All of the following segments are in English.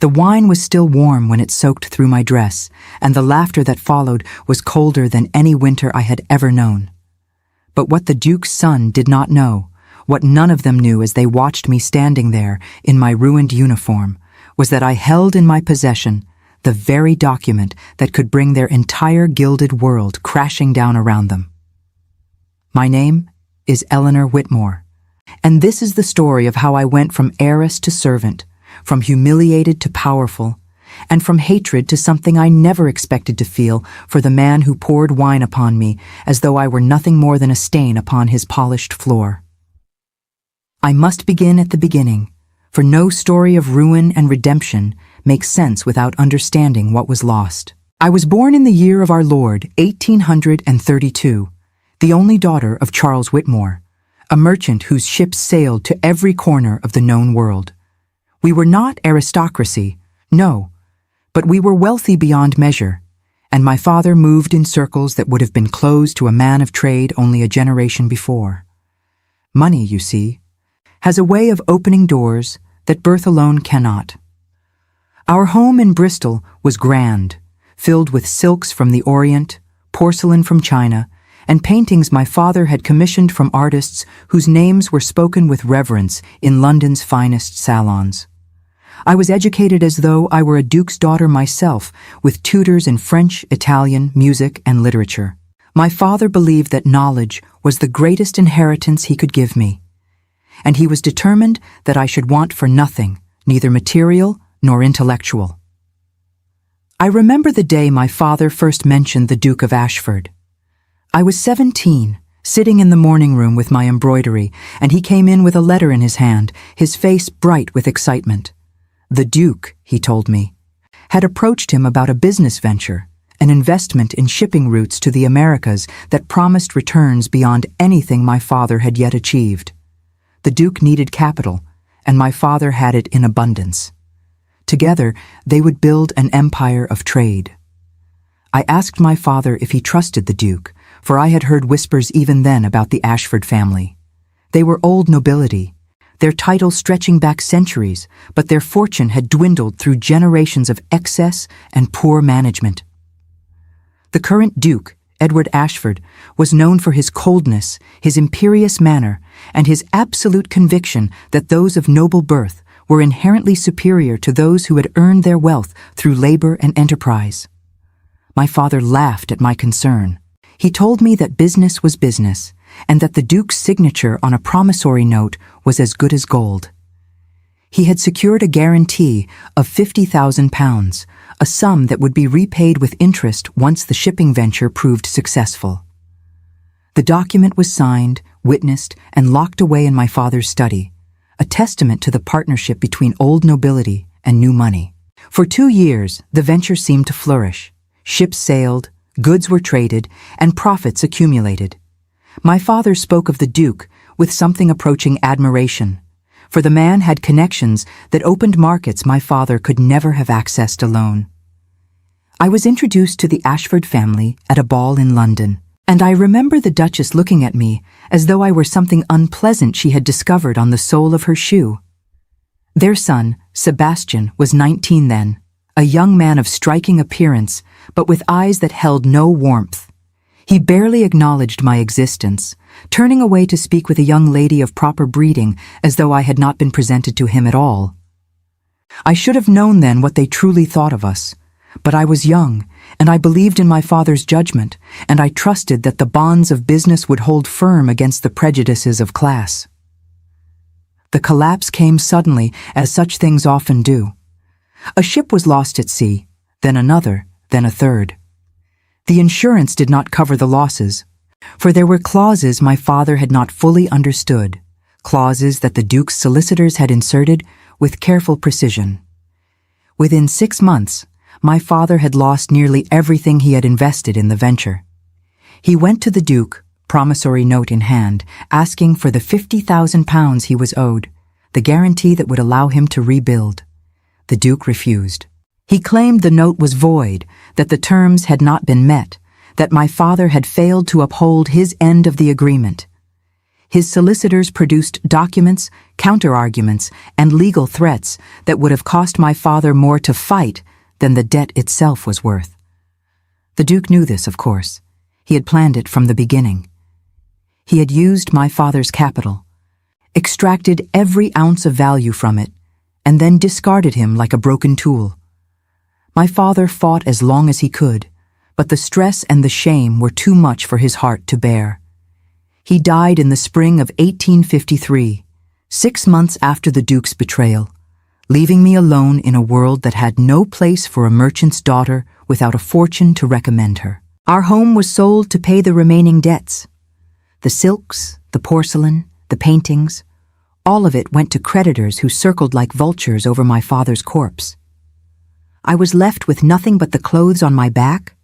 The wine was still warm when it soaked through my dress, and the laughter that followed was colder than any winter I had ever known. But what the Duke's son did not know, what none of them knew as they watched me standing there in my ruined uniform, was that I held in my possession the very document that could bring their entire gilded world crashing down around them. My name is Eleanor Whitmore, and this is the story of how I went from heiress to servant, from humiliated to powerful, and from hatred to something I never expected to feel for the man who poured wine upon me as though I were nothing more than a stain upon his polished floor. I must begin at the beginning, for no story of ruin and redemption makes sense without understanding what was lost. I was born in the year of our Lord, 1832, the only daughter of Charles Whitmore, a merchant whose ships sailed to every corner of the known world. We were not aristocracy, no, but we were wealthy beyond measure, and my father moved in circles that would have been closed to a man of trade only a generation before. Money, you see, has a way of opening doors that birth alone cannot. Our home in Bristol was grand, filled with silks from the Orient, porcelain from China, and paintings my father had commissioned from artists whose names were spoken with reverence in London's finest salons. I was educated as though I were a duke's daughter myself, with tutors in French, Italian, music, and literature. My father believed that knowledge was the greatest inheritance he could give me, and he was determined that I should want for nothing, neither material nor intellectual. I remember the day my father first mentioned the Duke of Ashford. I was 17, sitting in the morning room with my embroidery, and he came in with a letter in his hand, his face bright with excitement. The Duke, he told me, had approached him about a business venture, an investment in shipping routes to the Americas that promised returns beyond anything my father had yet achieved. The Duke needed capital, and my father had it in abundance. Together, they would build an empire of trade. I asked my father if he trusted the Duke, for I had heard whispers even then about the Ashford family. They were old nobility, their title stretching back centuries, but their fortune had dwindled through generations of excess and poor management. The current Duke, Edward Ashford, was known for his coldness, his imperious manner, and his absolute conviction that those of noble birth were inherently superior to those who had earned their wealth through labor and enterprise. My father laughed at my concern. He told me that business was business, and that the Duke's signature on a promissory note was as good as gold. He had secured a guarantee of £50,000, a sum that would be repaid with interest once the shipping venture proved successful. The document was signed, witnessed, and locked away in my father's study, a testament to the partnership between old nobility and new money. For 2 years, the venture seemed to flourish. Ships sailed, goods were traded, and profits accumulated. My father spoke of the Duke with something approaching admiration, for the man had connections that opened markets my father could never have accessed alone. I was introduced to the Ashford family at a ball in London, and I remember the Duchess looking at me as though I were something unpleasant she had discovered on the sole of her shoe. Their son, Sebastian, was 19 then, a young man of striking appearance, but with eyes that held no warmth. He barely acknowledged my existence, turning away to speak with a young lady of proper breeding as though I had not been presented to him at all. I should have known then what they truly thought of us, but I was young, and I believed in my father's judgment, and I trusted that the bonds of business would hold firm against the prejudices of class. The collapse came suddenly, as such things often do. A ship was lost at sea, then another, then a third. The insurance did not cover the losses, for there were clauses my father had not fully understood, clauses that the Duke's solicitors had inserted with careful precision. Within 6 months, my father had lost nearly everything he had invested in the venture. He went to the Duke, promissory note in hand, asking for the £50,000 he was owed, the guarantee that would allow him to rebuild. The Duke refused. He claimed the note was void, that the terms had not been met, that my father had failed to uphold his end of the agreement. His solicitors produced documents, counter-arguments, and legal threats that would have cost my father more to fight than the debt itself was worth. The Duke knew this, of course. He had planned it from the beginning. He had used my father's capital, extracted every ounce of value from it, and then discarded him like a broken tool. My father fought as long as he could, but the stress and the shame were too much for his heart to bear. He died in the spring of 1853, 6 months after the Duke's betrayal, leaving me alone in a world that had no place for a merchant's daughter without a fortune to recommend her. Our home was sold to pay the remaining debts. The silks, the porcelain, the paintings, all of it went to creditors who circled like vultures over my father's corpse. I was left with nothing but the clothes on my back,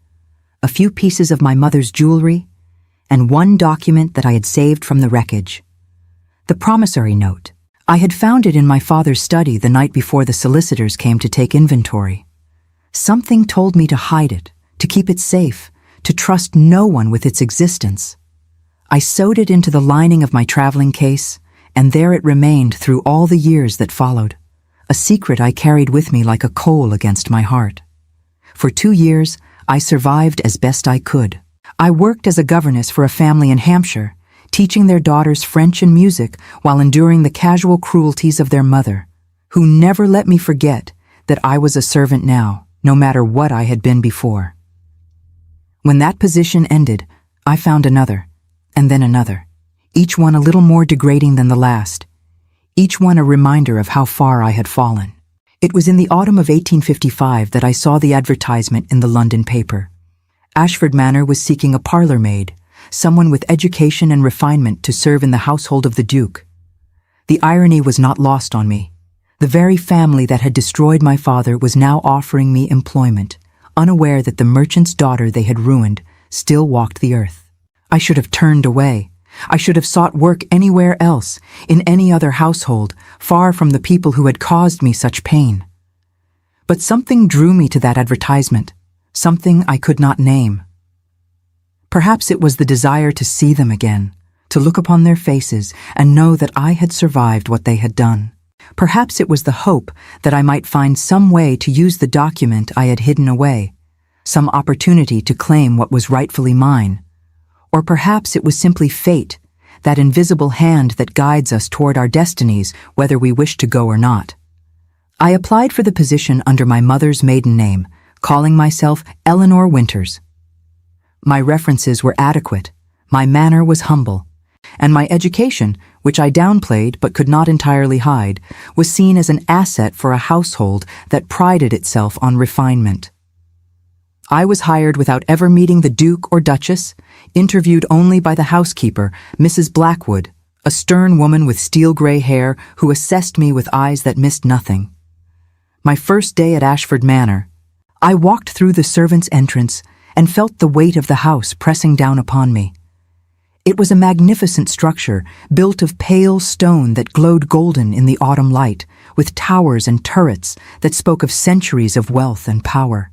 a few pieces of my mother's jewelry, and one document that I had saved from the wreckage. The promissory note. I had found it in my father's study the night before the solicitors came to take inventory. Something told me to hide it, to keep it safe, to trust no one with its existence. I sewed it into the lining of my traveling case, and there it remained through all the years that followed, a secret I carried with me like a coal against my heart. For 2 years, I survived as best I could. I worked as a governess for a family in Hampshire, teaching their daughters French and music while enduring the casual cruelties of their mother, who never let me forget that I was a servant now, no matter what I had been before. When that position ended, I found another, and then another, each one a little more degrading than the last, each one a reminder of how far I had fallen. It was in the autumn of 1855 that I saw the advertisement in the London paper. Ashford Manor was seeking a parlour maid, someone with education and refinement to serve in the household of the Duke. The irony was not lost on me. The very family that had destroyed my father was now offering me employment, unaware that the merchant's daughter they had ruined still walked the earth. I should have turned away. I should have sought work anywhere else, in any other household, far from the people who had caused me such pain. But something drew me to that advertisement, something I could not name. Perhaps it was the desire to see them again, to look upon their faces and know that I had survived what they had done. Perhaps it was the hope that I might find some way to use the document I had hidden away, some opportunity to claim what was rightfully mine. Or perhaps it was simply fate, that invisible hand that guides us toward our destinies whether we wish to go or not. I applied for the position under my mother's maiden name, calling myself Eleanor Winters. My references were adequate, my manner was humble, and my education, which I downplayed but could not entirely hide, was seen as an asset for a household that prided itself on refinement. I was hired without ever meeting the Duke or Duchess, interviewed only by the housekeeper, Mrs. Blackwood, a stern woman with steel-gray hair who assessed me with eyes that missed nothing. My first day at Ashford Manor, I walked through the servants' entrance and felt the weight of the house pressing down upon me. It was a magnificent structure, built of pale stone that glowed golden in the autumn light, with towers and turrets that spoke of centuries of wealth and power.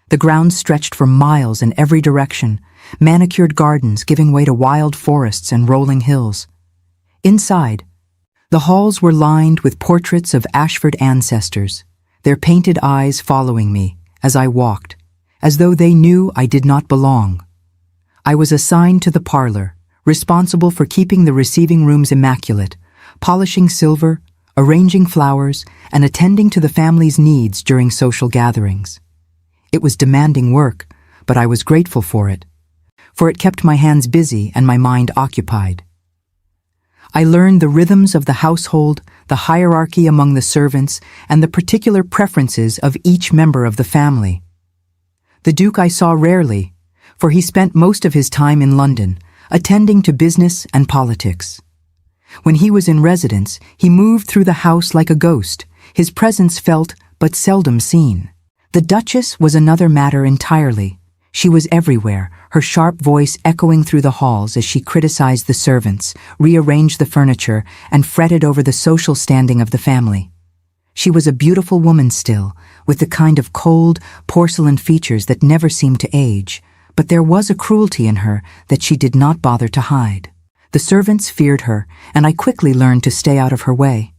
The grounds stretched for miles in every direction, manicured gardens giving way to wild forests and rolling hills. Inside, the halls were lined with portraits of Ashford ancestors, their painted eyes following me as I walked, as though they knew I did not belong. I was assigned to the parlor, responsible for keeping the receiving rooms immaculate, polishing silver, arranging flowers, and attending to the family's needs during social gatherings. It was demanding work, but I was grateful for it kept my hands busy and my mind occupied. I learned the rhythms of the household, the hierarchy among the servants, and the particular preferences of each member of the family. The Duke I saw rarely, for he spent most of his time in London, attending to business and politics. When he was in residence, he moved through the house like a ghost, his presence felt but seldom seen. The Duchess was another matter entirely. She was everywhere, her sharp voice echoing through the halls as she criticized the servants, rearranged the furniture, and fretted over the social standing of the family. She was a beautiful woman still, with the kind of cold, porcelain features that never seemed to age, but there was a cruelty in her that she did not bother to hide. The servants feared her, and I quickly learned to stay out of her way.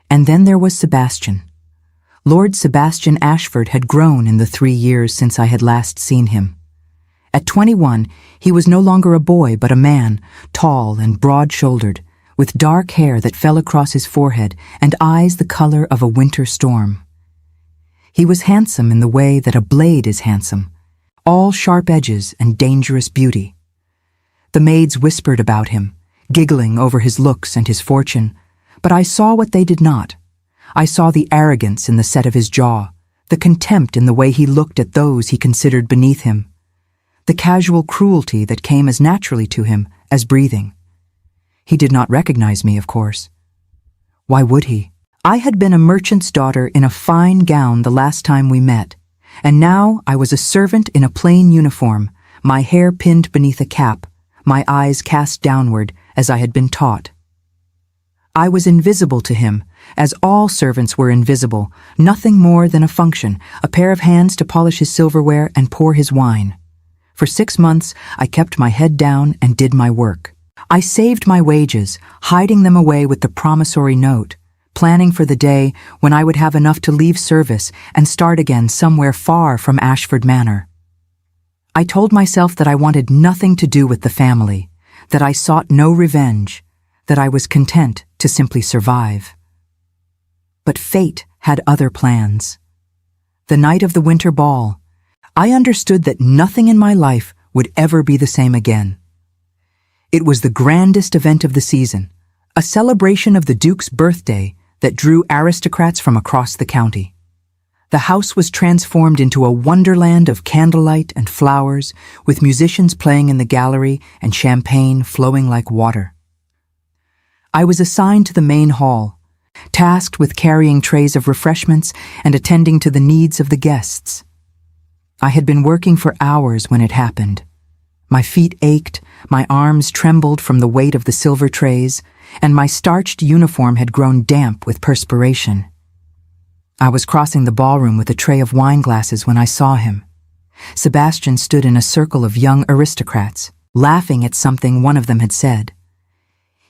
And then there was Sebastian. Lord Sebastian Ashford had grown in the 3 years since I had last seen him. At 21, he was no longer a boy but a man, tall and broad-shouldered, with dark hair that fell across his forehead and eyes the color of a winter storm. He was handsome in the way that a blade is handsome, all sharp edges and dangerous beauty. The maids whispered about him, giggling over his looks and his fortune, but I saw what they did not. I saw the arrogance in the set of his jaw, the contempt in the way he looked at those he considered beneath him, the casual cruelty that came as naturally to him as breathing. He did not recognize me, of course. Why would he? I had been a merchant's daughter in a fine gown the last time we met, and now I was a servant in a plain uniform, my hair pinned beneath a cap, my eyes cast downward as I had been taught. I was invisible to him, as all servants were invisible, nothing more than a function, a pair of hands to polish his silverware and pour his wine. For 6 months, I kept my head down and did my work. I saved my wages, hiding them away with the promissory note, planning for the day when I would have enough to leave service and start again somewhere far from Ashford Manor. I told myself that I wanted nothing to do with the family, that I sought no revenge, that I was content to simply survive. But fate had other plans. The night of the winter ball, I understood that nothing in my life would ever be the same again. It was the grandest event of the season, a celebration of the Duke's birthday that drew aristocrats from across the county. The house was transformed into a wonderland of candlelight and flowers, with musicians playing in the gallery and champagne flowing like water. I was assigned to the main hall, tasked with carrying trays of refreshments and attending to the needs of the guests. I had been working for hours when it happened. My feet ached, my arms trembled from the weight of the silver trays, and my starched uniform had grown damp with perspiration. I was crossing the ballroom with a tray of wine glasses when I saw him. Sebastian stood in a circle of young aristocrats, laughing at something one of them had said.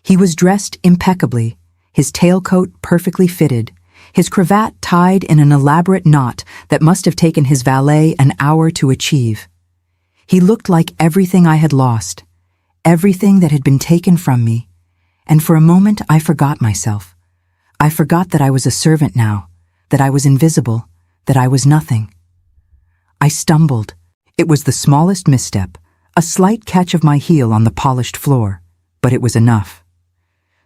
He was dressed impeccably, his tailcoat perfectly fitted, his cravat tied in an elaborate knot that must have taken his valet an hour to achieve. He looked like everything I had lost, everything that had been taken from me, and for a moment I forgot myself. I forgot that I was a servant now, that I was invisible, that I was nothing. I stumbled. It was the smallest misstep, a slight catch of my heel on the polished floor, but it was enough.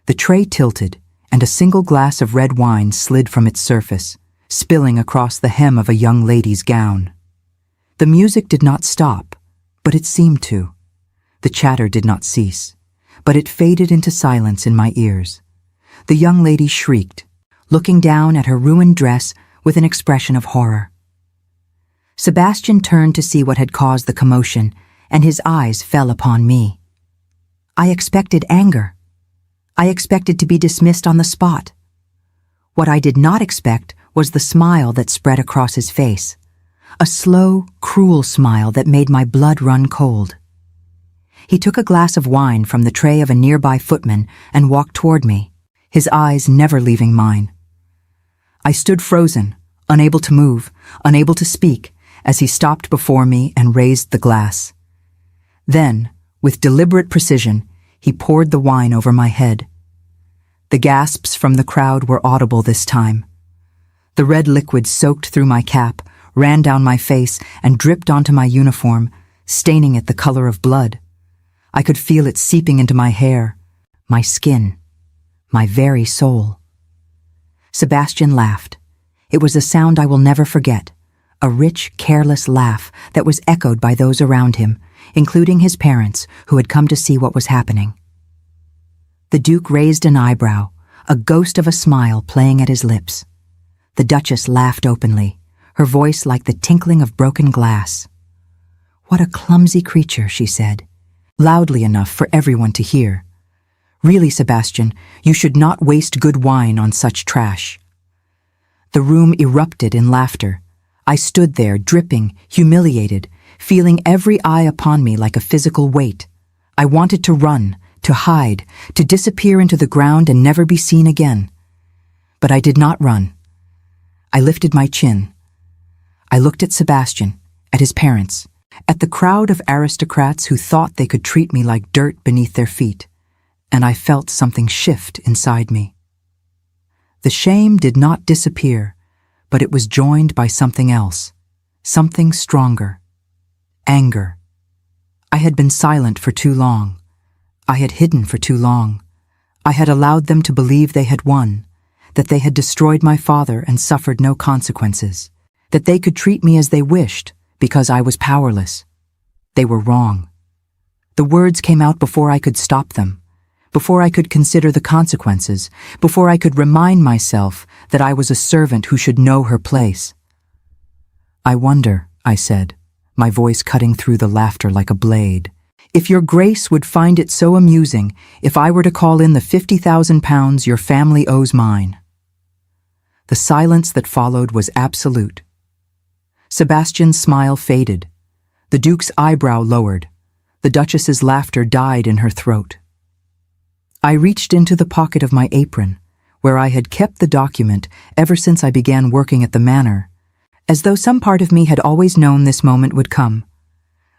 The tray tilted, and a single glass of red wine slid from its surface, spilling across the hem of a young lady's gown. The music did not stop, but it seemed to. The chatter did not cease, but it faded into silence in my ears. The young lady shrieked, looking down at her ruined dress with an expression of horror. Sebastian turned to see what had caused the commotion, and his eyes fell upon me. I expected anger. I expected to be dismissed on the spot. What I did not expect was the smile that spread across his face, a slow, cruel smile that made my blood run cold. He took a glass of wine from the tray of a nearby footman and walked toward me, his eyes never leaving mine. I stood frozen, unable to move, unable to speak, as he stopped before me and raised the glass. Then, with deliberate precision, he poured the wine over my head. The gasps from the crowd were audible this time. The red liquid soaked through my cap, ran down my face, and dripped onto my uniform, staining it the color of blood. I could feel it seeping into my hair, my skin, my very soul. Sebastian laughed. It was a sound I will never forget, a rich, careless laugh that was echoed by those around him, including his parents, who had come to see what was happening. The Duke raised an eyebrow, a ghost of a smile playing at his lips. The Duchess laughed openly, her voice like the tinkling of broken glass. "What a clumsy creature," she said, loudly enough for everyone to hear. "Really, Sebastian, you should not waste good wine on such trash." The room erupted in laughter. I stood there, dripping, humiliated, feeling every eye upon me like a physical weight. I wanted to run, to hide, to disappear into the ground and never be seen again. But I did not run. I lifted my chin. I looked at Sebastian, at his parents, at the crowd of aristocrats who thought they could treat me like dirt beneath their feet, and I felt something shift inside me. The shame did not disappear, but it was joined by something else, something stronger. Anger. I had been silent for too long. I had hidden for too long. I had allowed them to believe they had won, that they had destroyed my father and suffered no consequences, that they could treat me as they wished because I was powerless. They were wrong. The words came out before I could stop them, before I could consider the consequences, before I could remind myself that I was a servant who should know her place. I wonder, I said, my voice cutting through the laughter like a blade, if your grace would find it so amusing if I were to call in the 50,000 pounds your family owes mine. The silence that followed was absolute. Sebastian's smile faded. The Duke's eyebrow lowered. The Duchess's laughter died in her throat. I reached into the pocket of my apron, where I had kept the document ever since I began working at the manor, as though some part of me had always known this moment would come.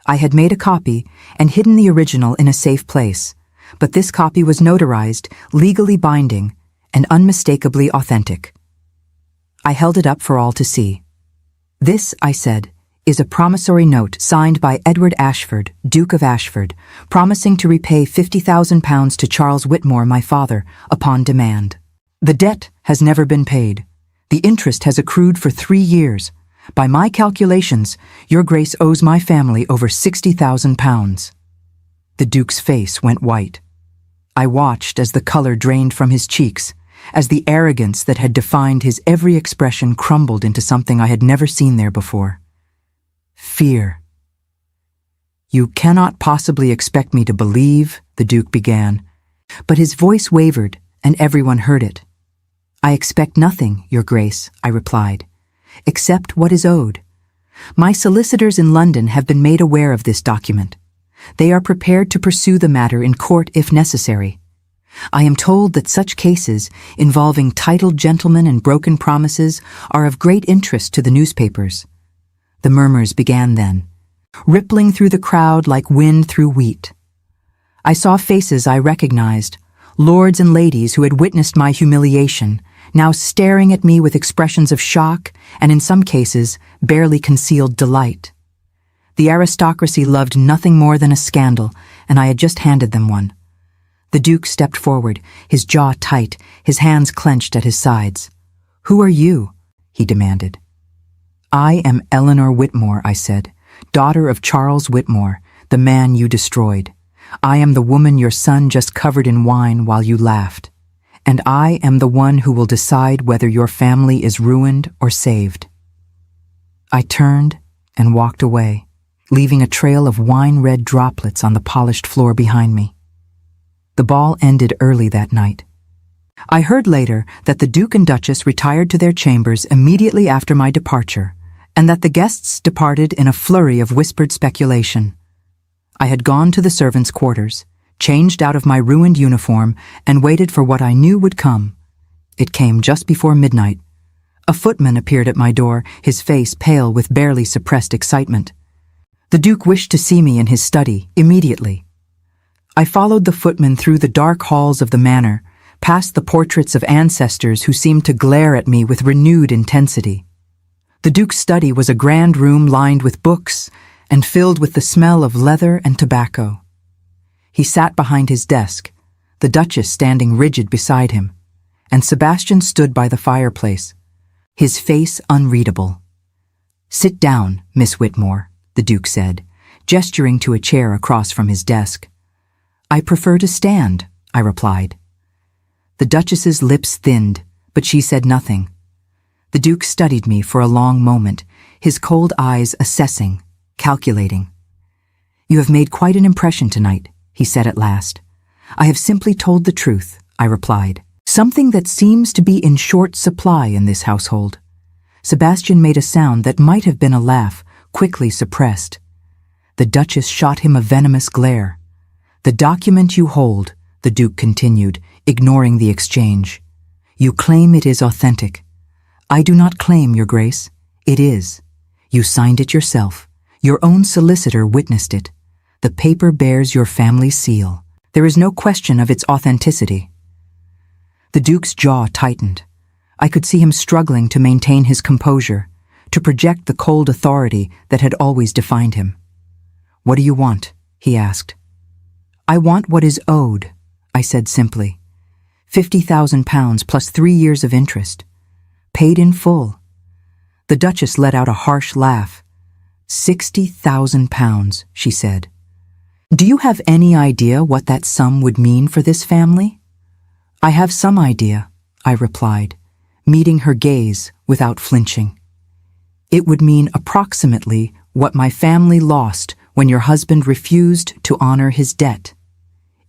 I had made a copy and hidden the original in a safe place, but this copy was notarized, legally binding, and unmistakably authentic. I held it up for all to see. This, I said, is a promissory note signed by Edward Ashford, Duke of Ashford, promising to repay 50,000 pounds to Charles Whitmore, my father, upon demand. The debt has never been paid. The interest has accrued for 3 years. By my calculations, your grace owes my family over 60,000 pounds. The Duke's face went white. I watched as the color drained from his cheeks, as the arrogance that had defined his every expression crumbled into something I had never seen there before. Fear. You cannot possibly expect me to believe, the Duke began, but his voice wavered, and everyone heard it. I expect nothing, your grace, I replied, except what is owed. My solicitors in London have been made aware of this document. They are prepared to pursue the matter in court if necessary. I am told that such cases, involving titled gentlemen and broken promises, are of great interest to the newspapers. The murmurs began then, rippling through the crowd like wind through wheat. I saw faces I recognized, lords and ladies who had witnessed my humiliation, now staring at me with expressions of shock and, in some cases, barely concealed delight. The aristocracy loved nothing more than a scandal, and I had just handed them one. The Duke stepped forward, his jaw tight, his hands clenched at his sides. "Who are you?" he demanded. "I am Eleanor Whitmore," I said, "daughter of Charles Whitmore, the man you destroyed. I am the woman your son just covered in wine while you laughed. And I am the one who will decide whether your family is ruined or saved." I turned and walked away, leaving a trail of wine-red droplets on the polished floor behind me. The ball ended early that night. I heard later that the Duke and Duchess retired to their chambers immediately after my departure, and that the guests departed in a flurry of whispered speculation. I had gone to the servants' quarters, changed out of my ruined uniform, and waited for what I knew would come. It came just before midnight. A footman appeared at my door, his face pale with barely suppressed excitement. The Duke wished to see me in his study, immediately. I followed the footman through the dark halls of the manor, past the portraits of ancestors who seemed to glare at me with renewed intensity. The Duke's study was a grand room lined with books and filled with the smell of leather and tobacco. He sat behind his desk, the Duchess standing rigid beside him, and Sebastian stood by the fireplace, his face unreadable. "Sit down, Miss Whitmore," the Duke said, gesturing to a chair across from his desk. "I prefer to stand," I replied. The Duchess's lips thinned, but she said nothing. The Duke studied me for a long moment, his cold eyes assessing, calculating. "You have made quite an impression tonight," he said at last. "I have simply told the truth," I replied, "something that seems to be in short supply in this household." Sebastian made a sound that might have been a laugh, quickly suppressed. The Duchess shot him a venomous glare. "The document you hold," the Duke continued, ignoring the exchange. "You claim it is authentic. I do not claim, Your Grace. It is. You signed it yourself. Your own solicitor witnessed it. The paper bears your family's seal. There is no question of its authenticity." The Duke's jaw tightened. I could see him struggling to maintain his composure, to project the cold authority that had always defined him. "What do you want?" he asked. "I want what is owed," I said simply. £50,000 plus 3 years of interest. Paid in full. The Duchess let out a harsh laugh. £60,000, she said. "Do you have any idea what that sum would mean for this family?" "I have some idea," I replied, meeting her gaze without flinching. "It would mean approximately what my family lost when your husband refused to honor his debt.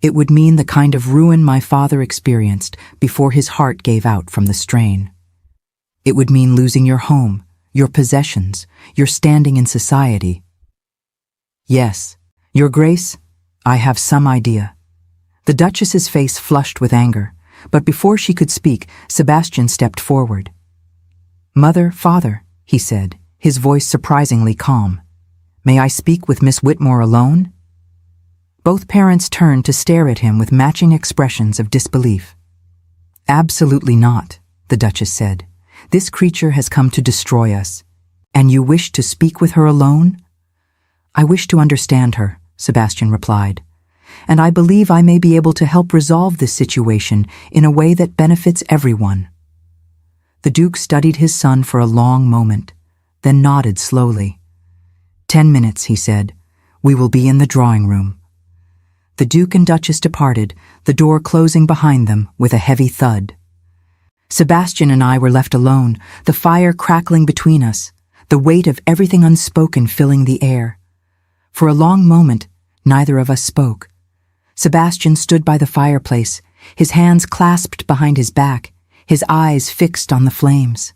It would mean the kind of ruin my father experienced before his heart gave out from the strain. It would mean losing your home, your possessions, your standing in society." "Yes, Your Grace, I have some idea." The Duchess's face flushed with anger, but before she could speak, Sebastian stepped forward. "Mother, father," he said, his voice surprisingly calm. "May I speak with Miss Whitmore alone?" Both parents turned to stare at him with matching expressions of disbelief. "Absolutely not," the Duchess said. "This creature has come to destroy us. And you wish to speak with her alone?" "I wish to understand her," Sebastian replied. "And I believe I may be able to help resolve this situation in a way that benefits everyone." The Duke studied his son for a long moment, then nodded slowly. "10 minutes," he said. "We will be in the drawing room." The Duke and Duchess departed, the door closing behind them with a heavy thud. Sebastian and I were left alone, the fire crackling between us, the weight of everything unspoken filling the air. For a long moment, neither of us spoke. Sebastian stood by the fireplace, his hands clasped behind his back, his eyes fixed on the flames.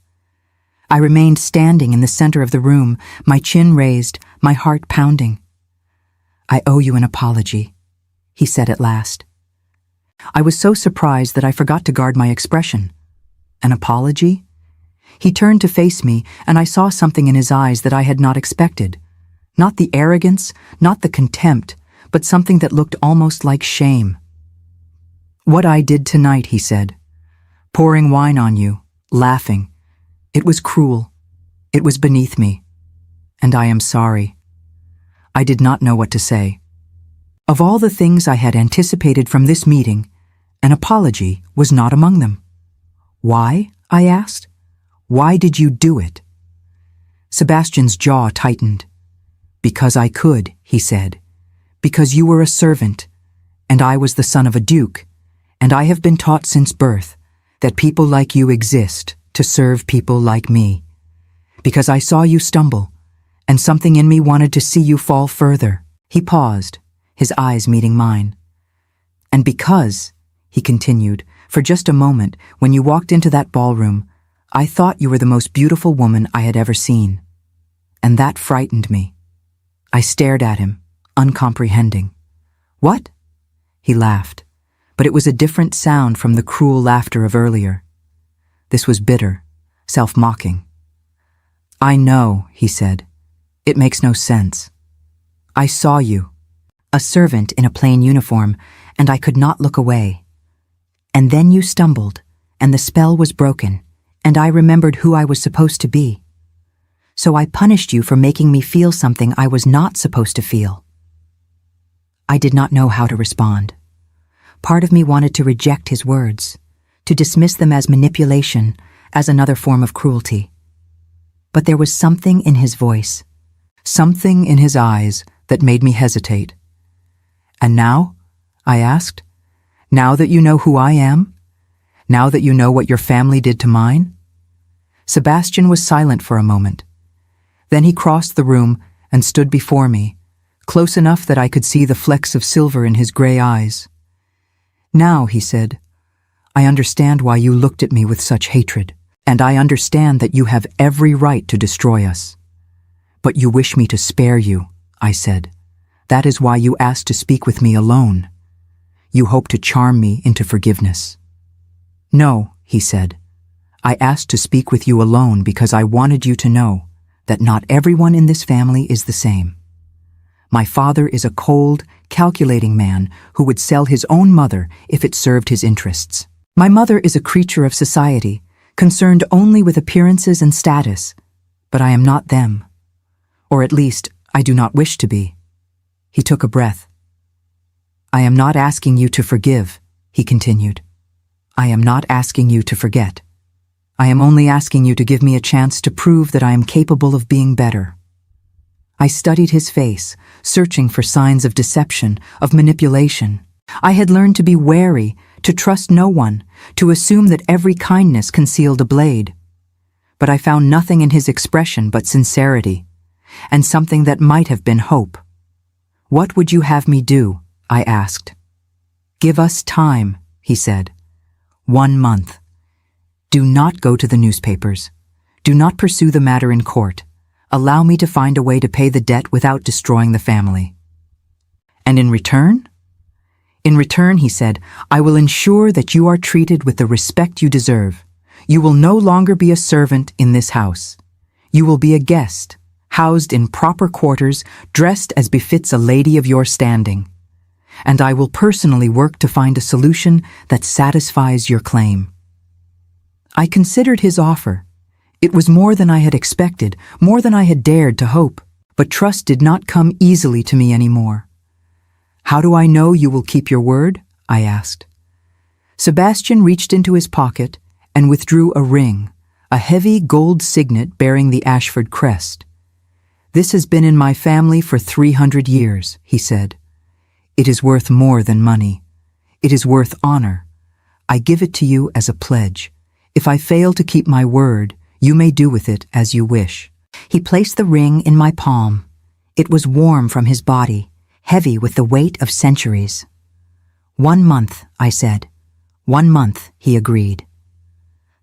I remained standing in the center of the room, my chin raised, my heart pounding. "I owe you an apology," he said at last. I was so surprised that I forgot to guard my expression. An apology? He turned to face me, and I saw something in his eyes that I had not expected. Not the arrogance, not the contempt, but something that looked almost like shame. "What I did tonight," he said. "Pouring wine on you, laughing. It was cruel. It was beneath me. And I am sorry." I did not know what to say. Of all the things I had anticipated from this meeting, an apology was not among them. "Why?" I asked. "Why did you do it?" Sebastian's jaw tightened. "Because I could," he said. "Because you were a servant, and I was the son of a duke, and I have been taught since birth that people like you exist to serve people like me. Because I saw you stumble, and something in me wanted to see you fall further." He paused, his eyes meeting mine. "And because," he continued, "for just a moment, when you walked into that ballroom, I thought you were the most beautiful woman I had ever seen. And that frightened me." I stared at him, uncomprehending. "What?" He laughed, but it was a different sound from the cruel laughter of earlier. This was bitter, self-mocking. "I know," he said. "It makes no sense. I saw you, a servant in a plain uniform, and I could not look away. And then you stumbled, and the spell was broken, and I remembered who I was supposed to be. So I punished you for making me feel something I was not supposed to feel." I did not know how to respond. Part of me wanted to reject his words, to dismiss them as manipulation, as another form of cruelty. But there was something in his voice, something in his eyes that made me hesitate. "And now?" I asked. "Now that you know who I am? Now that you know what your family did to mine?" Sebastian was silent for a moment. Then he crossed the room and stood before me, close enough that I could see the flecks of silver in his gray eyes. "Now," he said, "I understand why you looked at me with such hatred, and I understand that you have every right to destroy us. But you wish me to spare you," I said. That is why you asked to speak with me alone. You hope to charm me into forgiveness. No, he said. I asked to speak with you alone because I wanted you to know that not everyone in this family is the same. My father is a cold, calculating man who would sell his own mother if it served his interests. My mother is a creature of society, concerned only with appearances and status, but I am not them. Or at least, I do not wish to be. He took a breath. I am not asking you to forgive, he continued. I am not asking you to forget. I am only asking you to give me a chance to prove that I am capable of being better. I studied his face, searching for signs of deception, of manipulation. I had learned to be wary, to trust no one, to assume that every kindness concealed a blade. But I found nothing in his expression but sincerity, and something that might have been hope. What would you have me do? I asked. Give us time, he said. 1 month. Do not go to the newspapers. Do not pursue the matter in court. Allow me to find a way to pay the debt without destroying the family. And in return? In return, he said, I will ensure that you are treated with the respect you deserve. You will no longer be a servant in this house. You will be a guest, housed in proper quarters, dressed as befits a lady of your standing. And I will personally work to find a solution that satisfies your claim. I considered his offer. It was more than I had expected, more than I had dared to hope, but trust did not come easily to me anymore. How do I know you will keep your word? I asked. Sebastian reached into his pocket and withdrew a ring, a heavy gold signet bearing the Ashford crest. This has been in my family for 300 years, he said. It is worth more than money. It is worth honor. I give it to you as a pledge. If I fail to keep my word, you may do with it as you wish. He placed the ring in my palm. It was warm from his body, heavy with the weight of centuries. 1 month, I said. 1 month, he agreed.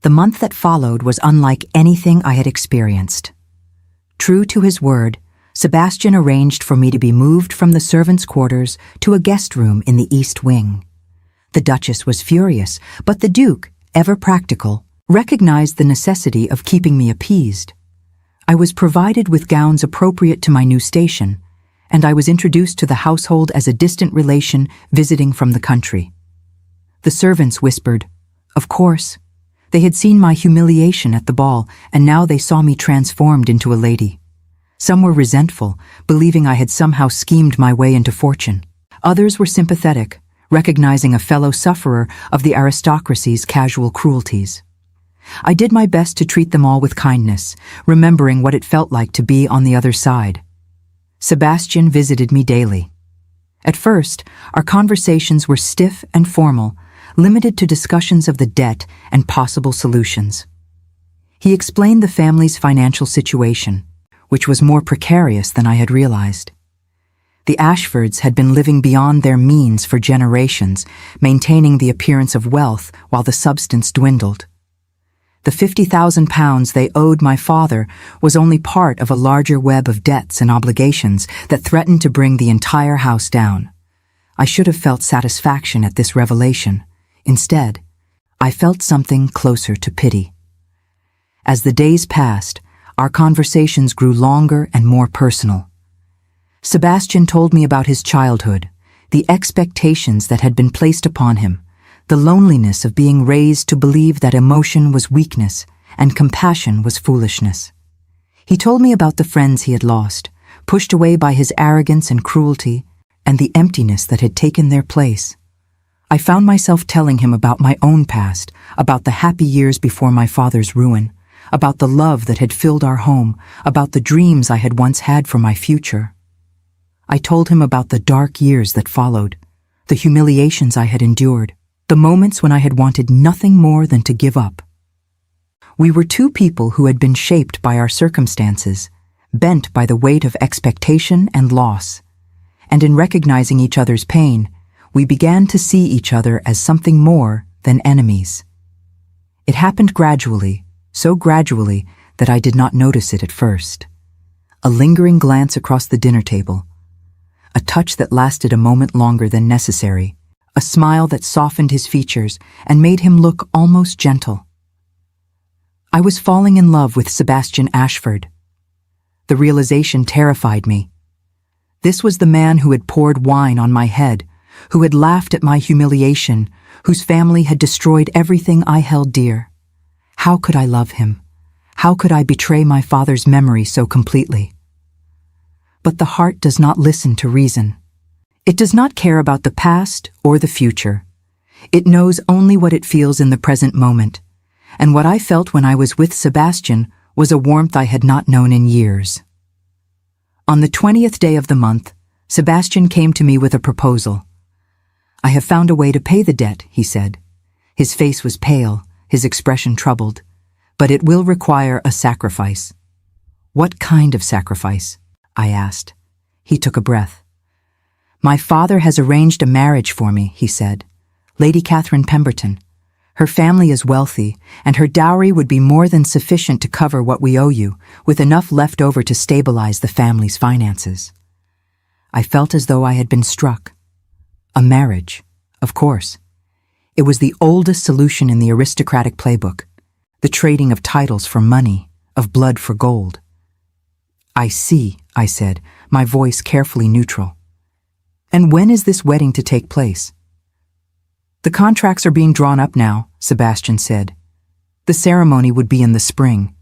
The month that followed was unlike anything I had experienced. True to his word, Sebastian arranged for me to be moved from the servants' quarters to a guest room in the east wing. The Duchess was furious, but the Duke, ever practical, recognized the necessity of keeping me appeased. I was provided with gowns appropriate to my new station, and I was introduced to the household as a distant relation visiting from the country. The servants whispered, "Of course." They had seen my humiliation at the ball, and now they saw me transformed into a lady. Some were resentful, believing I had somehow schemed my way into fortune. Others were sympathetic, recognizing a fellow sufferer of the aristocracy's casual cruelties. I did my best to treat them all with kindness, remembering what it felt like to be on the other side. Sebastian visited me daily. At first, our conversations were stiff and formal, limited to discussions of the debt and possible solutions. He explained the family's financial situation, which was more precarious than I had realized. The Ashfords had been living beyond their means for generations, maintaining the appearance of wealth while the substance dwindled. The £50,000 they owed my father was only part of a larger web of debts and obligations that threatened to bring the entire house down. I should have felt satisfaction at this revelation. Instead, I felt something closer to pity. As the days passed, our conversations grew longer and more personal. Sebastian told me about his childhood, the expectations that had been placed upon him, the loneliness of being raised to believe that emotion was weakness and compassion was foolishness. He told me about the friends he had lost, pushed away by his arrogance and cruelty, and the emptiness that had taken their place. I found myself telling him about my own past, about the happy years before my father's ruin, about the love that had filled our home, about the dreams I had once had for my future. I told him about the dark years that followed, the humiliations I had endured, the moments when I had wanted nothing more than to give up. We were two people who had been shaped by our circumstances, bent by the weight of expectation and loss, and in recognizing each other's pain, we began to see each other as something more than enemies. It happened gradually, so gradually that I did not notice it at first. A lingering glance across the dinner table, a touch that lasted a moment longer than necessary, a smile that softened his features and made him look almost gentle. I was falling in love with Sebastian Ashford. The realization terrified me. This was the man who had poured wine on my head, who had laughed at my humiliation, whose family had destroyed everything I held dear. How could I love him? How could I betray my father's memory so completely? But the heart does not listen to reason. It does not care about the past or the future. It knows only what it feels in the present moment, and what I felt when I was with Sebastian was a warmth I had not known in years. On the 20th day of the month, Sebastian came to me with a proposal. "I have found a way to pay the debt," he said. His face was pale, his expression troubled, "but it will require a sacrifice." "What kind of sacrifice?" I asked. He took a breath. "My father has arranged a marriage for me," he said. "Lady Catherine Pemberton. Her family is wealthy, and her dowry would be more than sufficient to cover what we owe you, with enough left over to stabilize the family's finances." I felt as though I had been struck. A marriage, of course. It was the oldest solution in the aristocratic playbook, the trading of titles for money, of blood for gold. "I see," I said, my voice carefully neutral. "And when is this wedding to take place?" "The contracts are being drawn up now," Sebastian said. "The ceremony would be in the spring."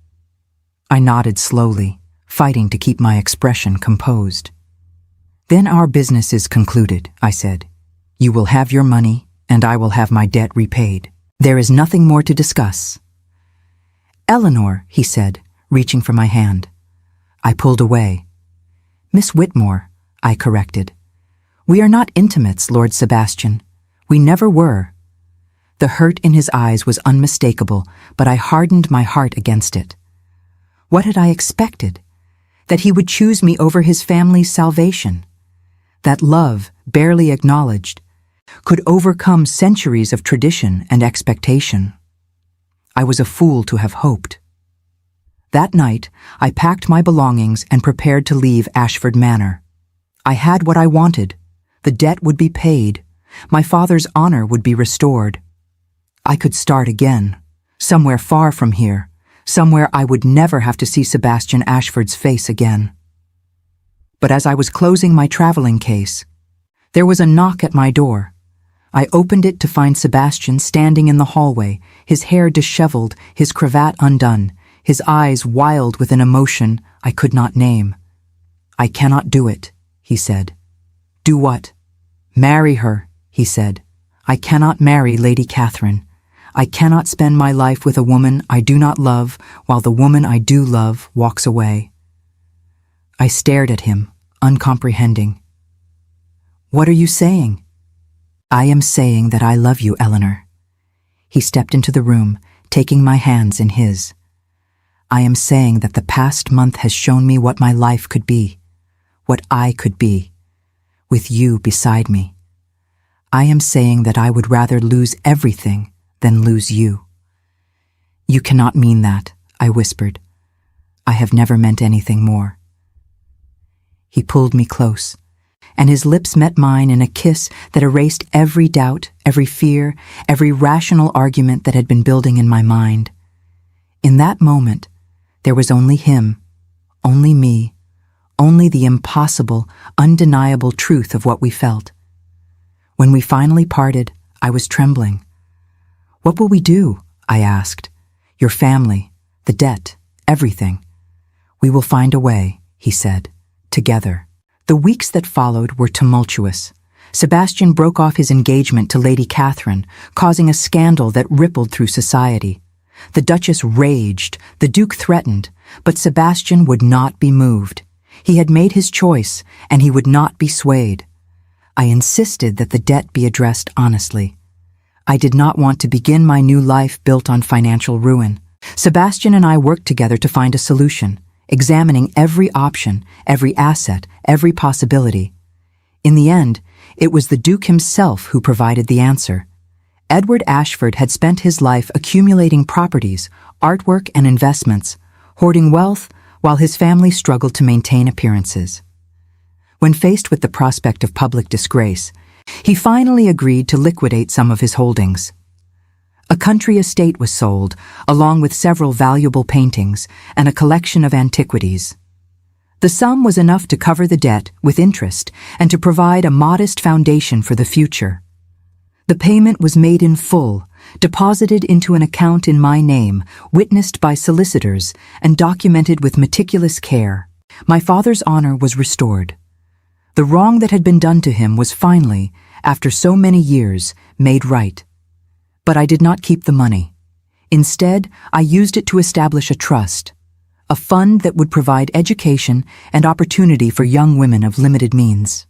I nodded slowly, fighting to keep my expression composed. "Then our business is concluded," I said. "You will have your money, and I will have my debt repaid. There is nothing more to discuss." "Eleanor," he said, reaching for my hand. I pulled away. "Miss Whitmore," I corrected. "We are not intimates, Lord Sebastian. We never were." The hurt in his eyes was unmistakable, but I hardened my heart against it. What had I expected? That he would choose me over his family's salvation? That love, barely acknowledged, could overcome centuries of tradition and expectation? I was a fool to have hoped. That night, I packed my belongings and prepared to leave Ashford Manor. I had what I wanted. The debt would be paid. My father's honor would be restored. I could start again, somewhere far from here, somewhere I would never have to see Sebastian Ashford's face again. But as I was closing my traveling case, there was a knock at my door. I opened it to find Sebastian standing in the hallway, his hair disheveled, his cravat undone, his eyes wild with an emotion I could not name. "I cannot do it," he said. "Do what?" "Marry her," he said. "I cannot marry Lady Catherine. I cannot spend my life with a woman I do not love while the woman I do love walks away." I stared at him, uncomprehending. "What are you saying?" "I am saying that I love you, Eleanor." He stepped into the room, taking my hands in his. "I am saying that the past month has shown me what my life could be, what I could be, with you beside me. I am saying that I would rather lose everything than lose you." "You cannot mean that," I whispered. "I have never meant anything more." He pulled me close, and his lips met mine in a kiss that erased every doubt, every fear, every rational argument that had been building in my mind. In that moment, there was only him, only me, only the impossible, undeniable truth of what we felt. When we finally parted, I was trembling. "What will we do?" I asked. "Your family, the debt, everything." "We will find a way," he said, "together." The weeks that followed were tumultuous. Sebastian broke off his engagement to Lady Catherine, causing a scandal that rippled through society. The Duchess raged, the Duke threatened, but Sebastian would not be moved. He had made his choice, and he would not be swayed. I insisted that the debt be addressed honestly. I did not want to begin my new life built on financial ruin. Sebastian and I worked together to find a solution, examining every option, every asset, every possibility. In the end, it was the Duke himself who provided the answer. Edward Ashford had spent his life accumulating properties, artwork, and investments, hoarding wealth while his family struggled to maintain appearances. When faced with the prospect of public disgrace, he finally agreed to liquidate some of his holdings. A country estate was sold, along with several valuable paintings and a collection of antiquities. The sum was enough to cover the debt with interest and to provide a modest foundation for the future. The payment was made in full, deposited into an account in my name, witnessed by solicitors, and documented with meticulous care. My father's honor was restored. The wrong that had been done to him was finally, after so many years, made right. But I did not keep the money. Instead, I used it to establish a trust, a fund that would provide education and opportunity for young women of limited means.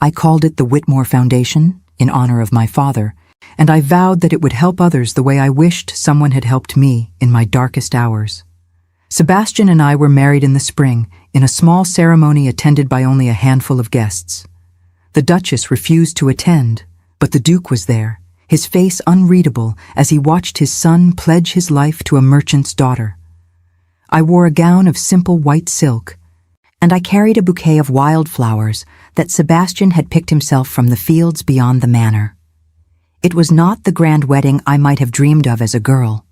I called it the Whitmore Foundation, in honor of my father, and I vowed that it would help others the way I wished someone had helped me in my darkest hours. Sebastian and I were married in the spring, in a small ceremony attended by only a handful of guests. The Duchess refused to attend, but the Duke was there, his face unreadable as he watched his son pledge his life to a merchant's daughter. I wore a gown of simple white silk, and I carried a bouquet of wildflowers that Sebastian had picked himself from the fields beyond the manor. It was not the grand wedding I might have dreamed of as a girl,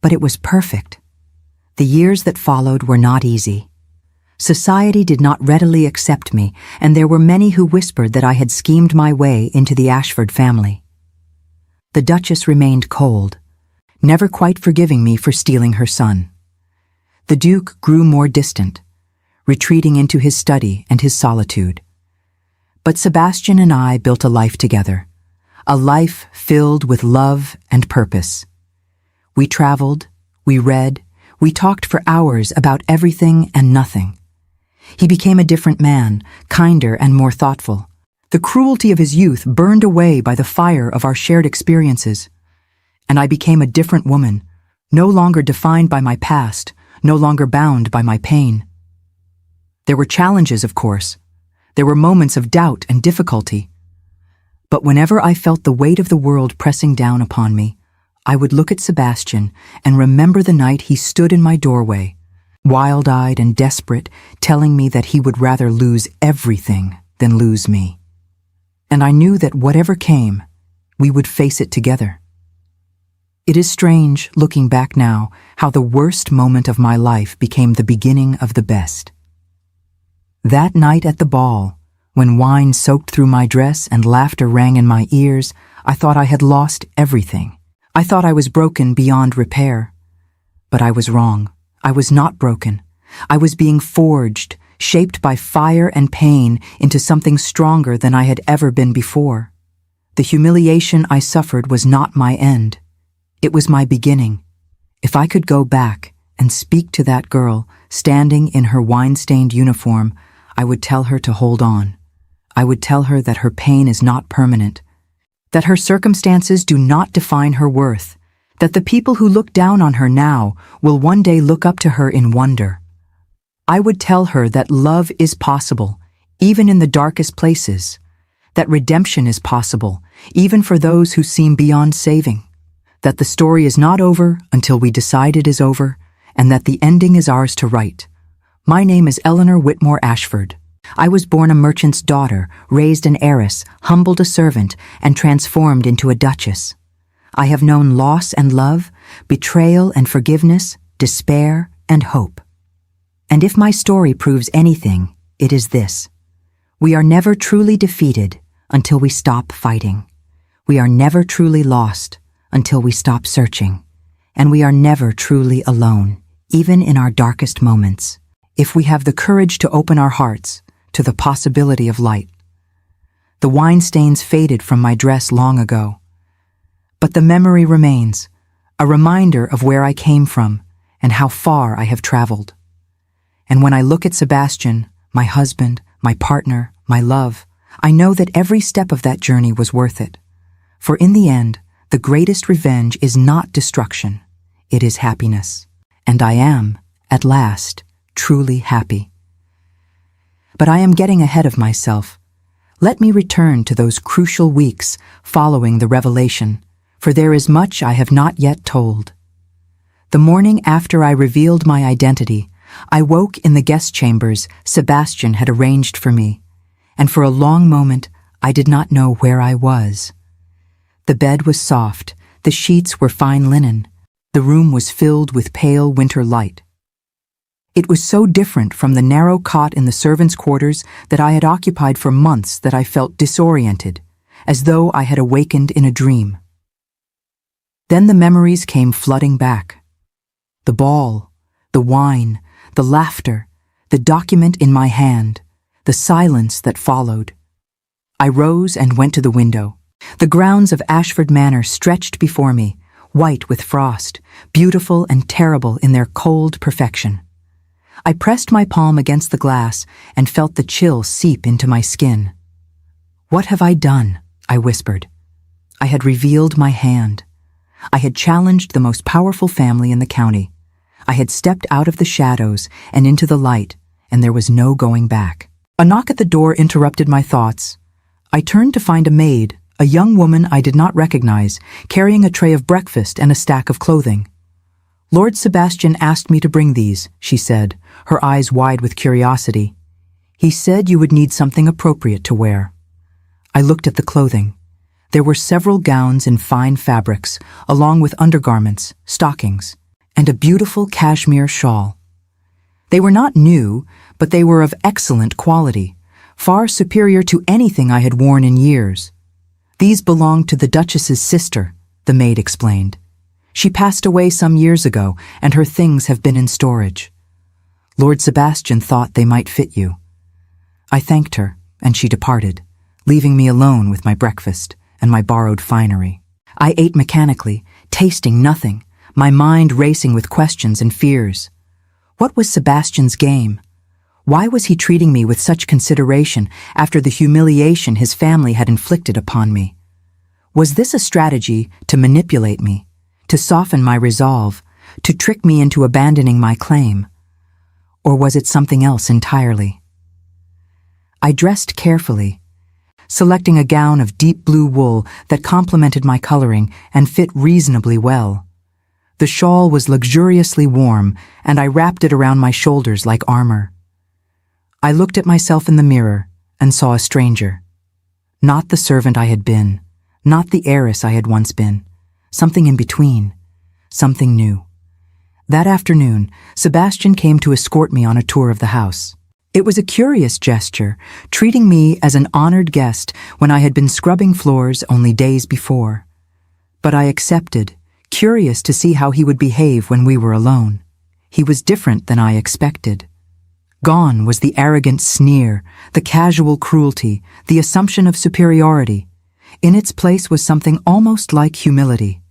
but it was perfect. The years that followed were not easy. Society did not readily accept me, and there were many who whispered that I had schemed my way into the Ashford family. The Duchess remained cold, never quite forgiving me for stealing her son. The Duke grew more distant, retreating into his study and his solitude. But Sebastian and I built a life together, a life filled with love and purpose. We traveled, we read, we talked for hours about everything and nothing. He became a different man, kinder and more thoughtful. The cruelty of his youth burned away by the fire of our shared experiences. And I became a different woman, no longer defined by my past, no longer bound by my pain. There were challenges, of course. There were moments of doubt and difficulty. But whenever I felt the weight of the world pressing down upon me, I would look at Sebastian and remember the night he stood in my doorway, wild-eyed and desperate, telling me that he would rather lose everything than lose me. And I knew that whatever came, we would face it together. It is strange, looking back now, how the worst moment of my life became the beginning of the best. That night at the ball, when wine soaked through my dress and laughter rang in my ears, I thought I had lost everything. I thought I was broken beyond repair. But I was wrong. I was not broken. I was being forged, shaped by fire and pain into something stronger than I had ever been before. The humiliation I suffered was not my end. It was my beginning. If I could go back and speak to that girl, standing in her wine-stained uniform, I would tell her to hold on. I would tell her that her pain is not permanent, that her circumstances do not define her worth, that the people who look down on her now will one day look up to her in wonder. I would tell her that love is possible, even in the darkest places, that redemption is possible, even for those who seem beyond saving, that the story is not over until we decide it is over, and that the ending is ours to write. My name is Eleanor Whitmore Ashford. I was born a merchant's daughter, raised an heiress, humbled a servant, and transformed into a duchess. I have known loss and love, betrayal and forgiveness, despair and hope. And if my story proves anything, it is this. We are never truly defeated until we stop fighting. We are never truly lost until we stop searching. And we are never truly alone, even in our darkest moments, if we have the courage to open our hearts to the possibility of light. The wine stains faded from my dress long ago, but the memory remains, a reminder of where I came from and how far I have traveled. And when I look at Sebastian, my husband, my partner, my love, I know that every step of that journey was worth it. For in the end, the greatest revenge is not destruction, it is happiness. And I am, at last, truly happy. But I am getting ahead of myself. Let me return to those crucial weeks following the revelation, for there is much I have not yet told. The morning after I revealed my identity, I woke in the guest chambers Sebastian had arranged for me, and for a long moment I did not know where I was. The bed was soft, the sheets were fine linen, the room was filled with pale winter light. It was so different from the narrow cot in the servants' quarters that I had occupied for months that I felt disoriented, as though I had awakened in a dream. Then the memories came flooding back. The ball, the wine, the laughter, the document in my hand, the silence that followed. I rose and went to the window. The grounds of Ashford Manor stretched before me, white with frost, beautiful and terrible in their cold perfection. I pressed my palm against the glass and felt the chill seep into my skin. "What have I done?" I whispered. I had revealed my hand. I had challenged the most powerful family in the county. I had stepped out of the shadows and into the light, and there was no going back. A knock at the door interrupted my thoughts. I turned to find a maid, a young woman I did not recognize, carrying a tray of breakfast and a stack of clothing. "Lord Sebastian asked me to bring these," she said, her eyes wide with curiosity. "He said you would need something appropriate to wear." I looked at the clothing. There were several gowns in fine fabrics, along with undergarments, stockings, and a beautiful cashmere shawl. They were not new, but they were of excellent quality, far superior to anything I had worn in years. "These belonged to the Duchess's sister," the maid explained. "She passed away some years ago, and her things have been in storage. Lord Sebastian thought they might fit you." I thanked her, and she departed, leaving me alone with my breakfast and my borrowed finery. I ate mechanically, tasting nothing, my mind racing with questions and fears. What was Sebastian's game? Why was he treating me with such consideration after the humiliation his family had inflicted upon me? Was this a strategy to manipulate me, to soften my resolve, to trick me into abandoning my claim? Or was it something else entirely? I dressed carefully, selecting a gown of deep blue wool that complemented my coloring and fit reasonably well. The shawl was luxuriously warm, and I wrapped it around my shoulders like armor. I looked at myself in the mirror and saw a stranger. Not the servant I had been, not the heiress I had once been, something in between, something new. That afternoon, Sebastian came to escort me on a tour of the house. It was a curious gesture, treating me as an honored guest when I had been scrubbing floors only days before. But I accepted, curious to see how he would behave when we were alone. He was different than I expected. Gone was the arrogant sneer, the casual cruelty, the assumption of superiority. In its place was something almost like humility.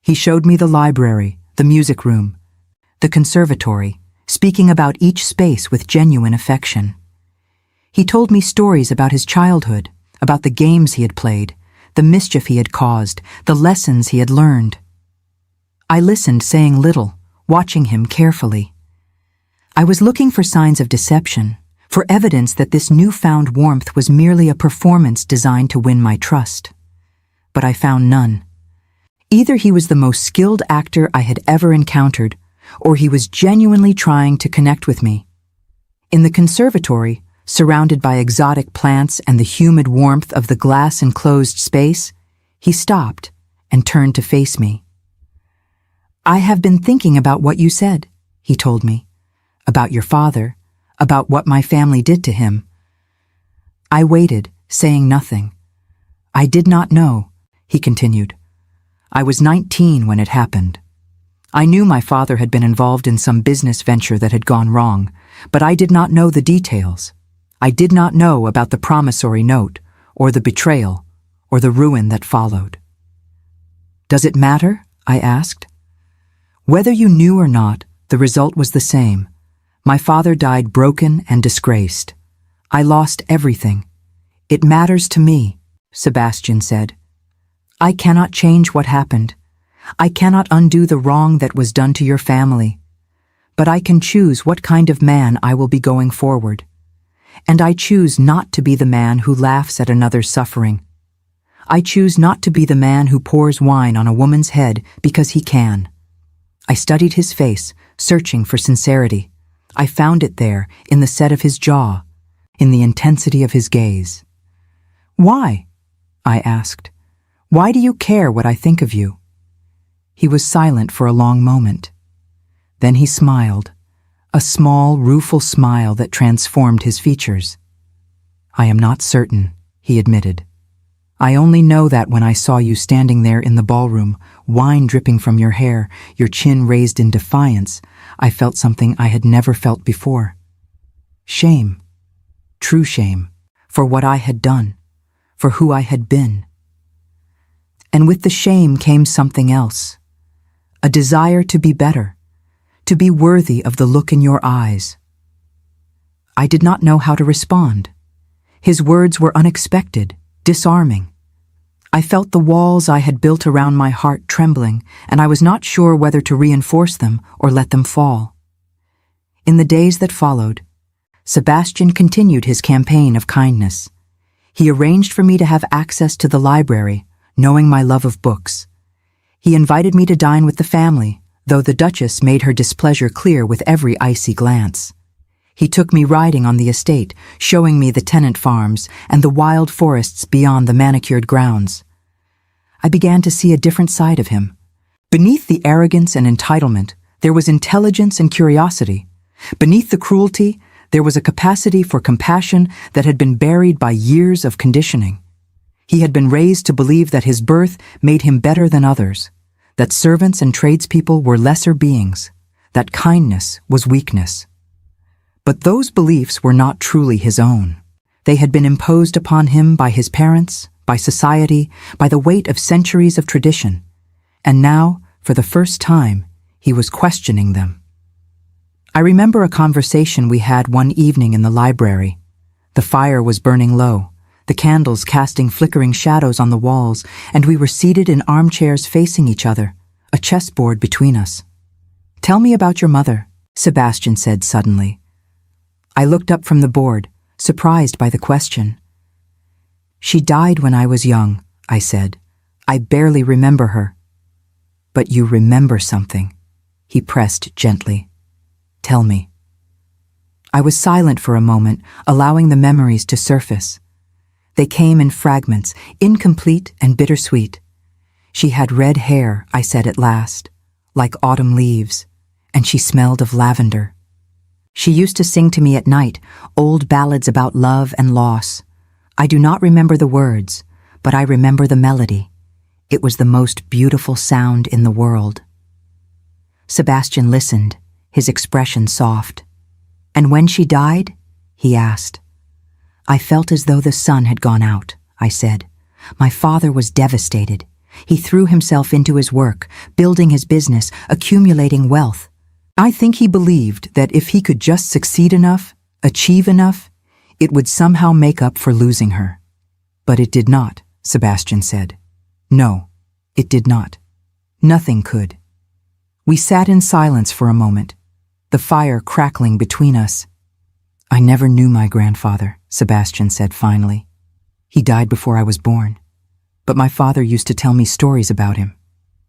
He showed me the library, the music room, the conservatory, speaking about each space with genuine affection. He told me stories about his childhood, about the games he had played, the mischief he had caused, the lessons he had learned. I listened, saying little, watching him carefully. I was looking for signs of deception, for evidence that this newfound warmth was merely a performance designed to win my trust. But I found none. Either he was the most skilled actor I had ever encountered, or he was genuinely trying to connect with me. In the conservatory, surrounded by exotic plants and the humid warmth of the glass-enclosed space, he stopped and turned to face me. "I have been thinking about what you said," he told me, "about your father, about what my family did to him." I waited, saying nothing. "I did not know," he continued. "I was 19 when it happened. I knew my father had been involved in some business venture that had gone wrong, but I did not know the details. I did not know about the promissory note, or the betrayal, or the ruin that followed." "Does it matter?" I asked. "Whether you knew or not, the result was the same. My father died broken and disgraced. I lost everything. It matters to me," Sebastian said. "I cannot change what happened. I cannot undo the wrong that was done to your family. But I can choose what kind of man I will be going forward. And I choose not to be the man who laughs at another's suffering. I choose not to be the man who pours wine on a woman's head because he can." I studied his face, searching for sincerity. I found it there, in the set of his jaw, in the intensity of his gaze. "Why?" I asked. "Why do you care what I think of you?" He was silent for a long moment. Then he smiled, a small, rueful smile that transformed his features. "I am not certain," he admitted. "I only know that when I saw you standing there in the ballroom, wine dripping from your hair, your chin raised in defiance, I felt something I had never felt before. Shame. True shame. For what I had done. For who I had been. And with the shame came something else. A desire to be better. To be worthy of the look in your eyes." I did not know how to respond. His words were unexpected, disarming. I felt the walls I had built around my heart trembling, and I was not sure whether to reinforce them or let them fall. In the days that followed, Sebastian continued his campaign of kindness. He arranged for me to have access to the library, knowing my love of books. He invited me to dine with the family, though the Duchess made her displeasure clear with every icy glance. He took me riding on the estate, showing me the tenant farms and the wild forests beyond the manicured grounds. I began to see a different side of him. Beneath the arrogance and entitlement, there was intelligence and curiosity. Beneath the cruelty, there was a capacity for compassion that had been buried by years of conditioning. He had been raised to believe that his birth made him better than others, that servants and tradespeople were lesser beings, that kindness was weakness. But those beliefs were not truly his own. They had been imposed upon him by his parents, by society, by the weight of centuries of tradition. And now, for the first time, he was questioning them. I remember a conversation we had one evening in the library. The fire was burning low, the candles casting flickering shadows on the walls, and we were seated in armchairs facing each other, a chessboard between us. "Tell me about your mother," Sebastian said suddenly. I looked up from the board, surprised by the question. "She died when I was young," I said. "I barely remember her." "But you remember something," he pressed gently. "Tell me." I was silent for a moment, allowing the memories to surface. They came in fragments, incomplete and bittersweet. "She had red hair," I said at last, "like autumn leaves, and she smelled of lavender. She used to sing to me at night, old ballads about love and loss. I do not remember the words, but I remember the melody. It was the most beautiful sound in the world." Sebastian listened, his expression soft. "And when she died?" he asked. "I felt as though the sun had gone out," I said. "My father was devastated. He threw himself into his work, building his business, accumulating wealth. I think he believed that if he could just succeed enough, achieve enough, it would somehow make up for losing her. But it did not," Sebastian said. "No, it did not. Nothing could." We sat in silence for a moment, the fire crackling between us. "I never knew my grandfather," Sebastian said finally. "He died before I was born. But my father used to tell me stories about him.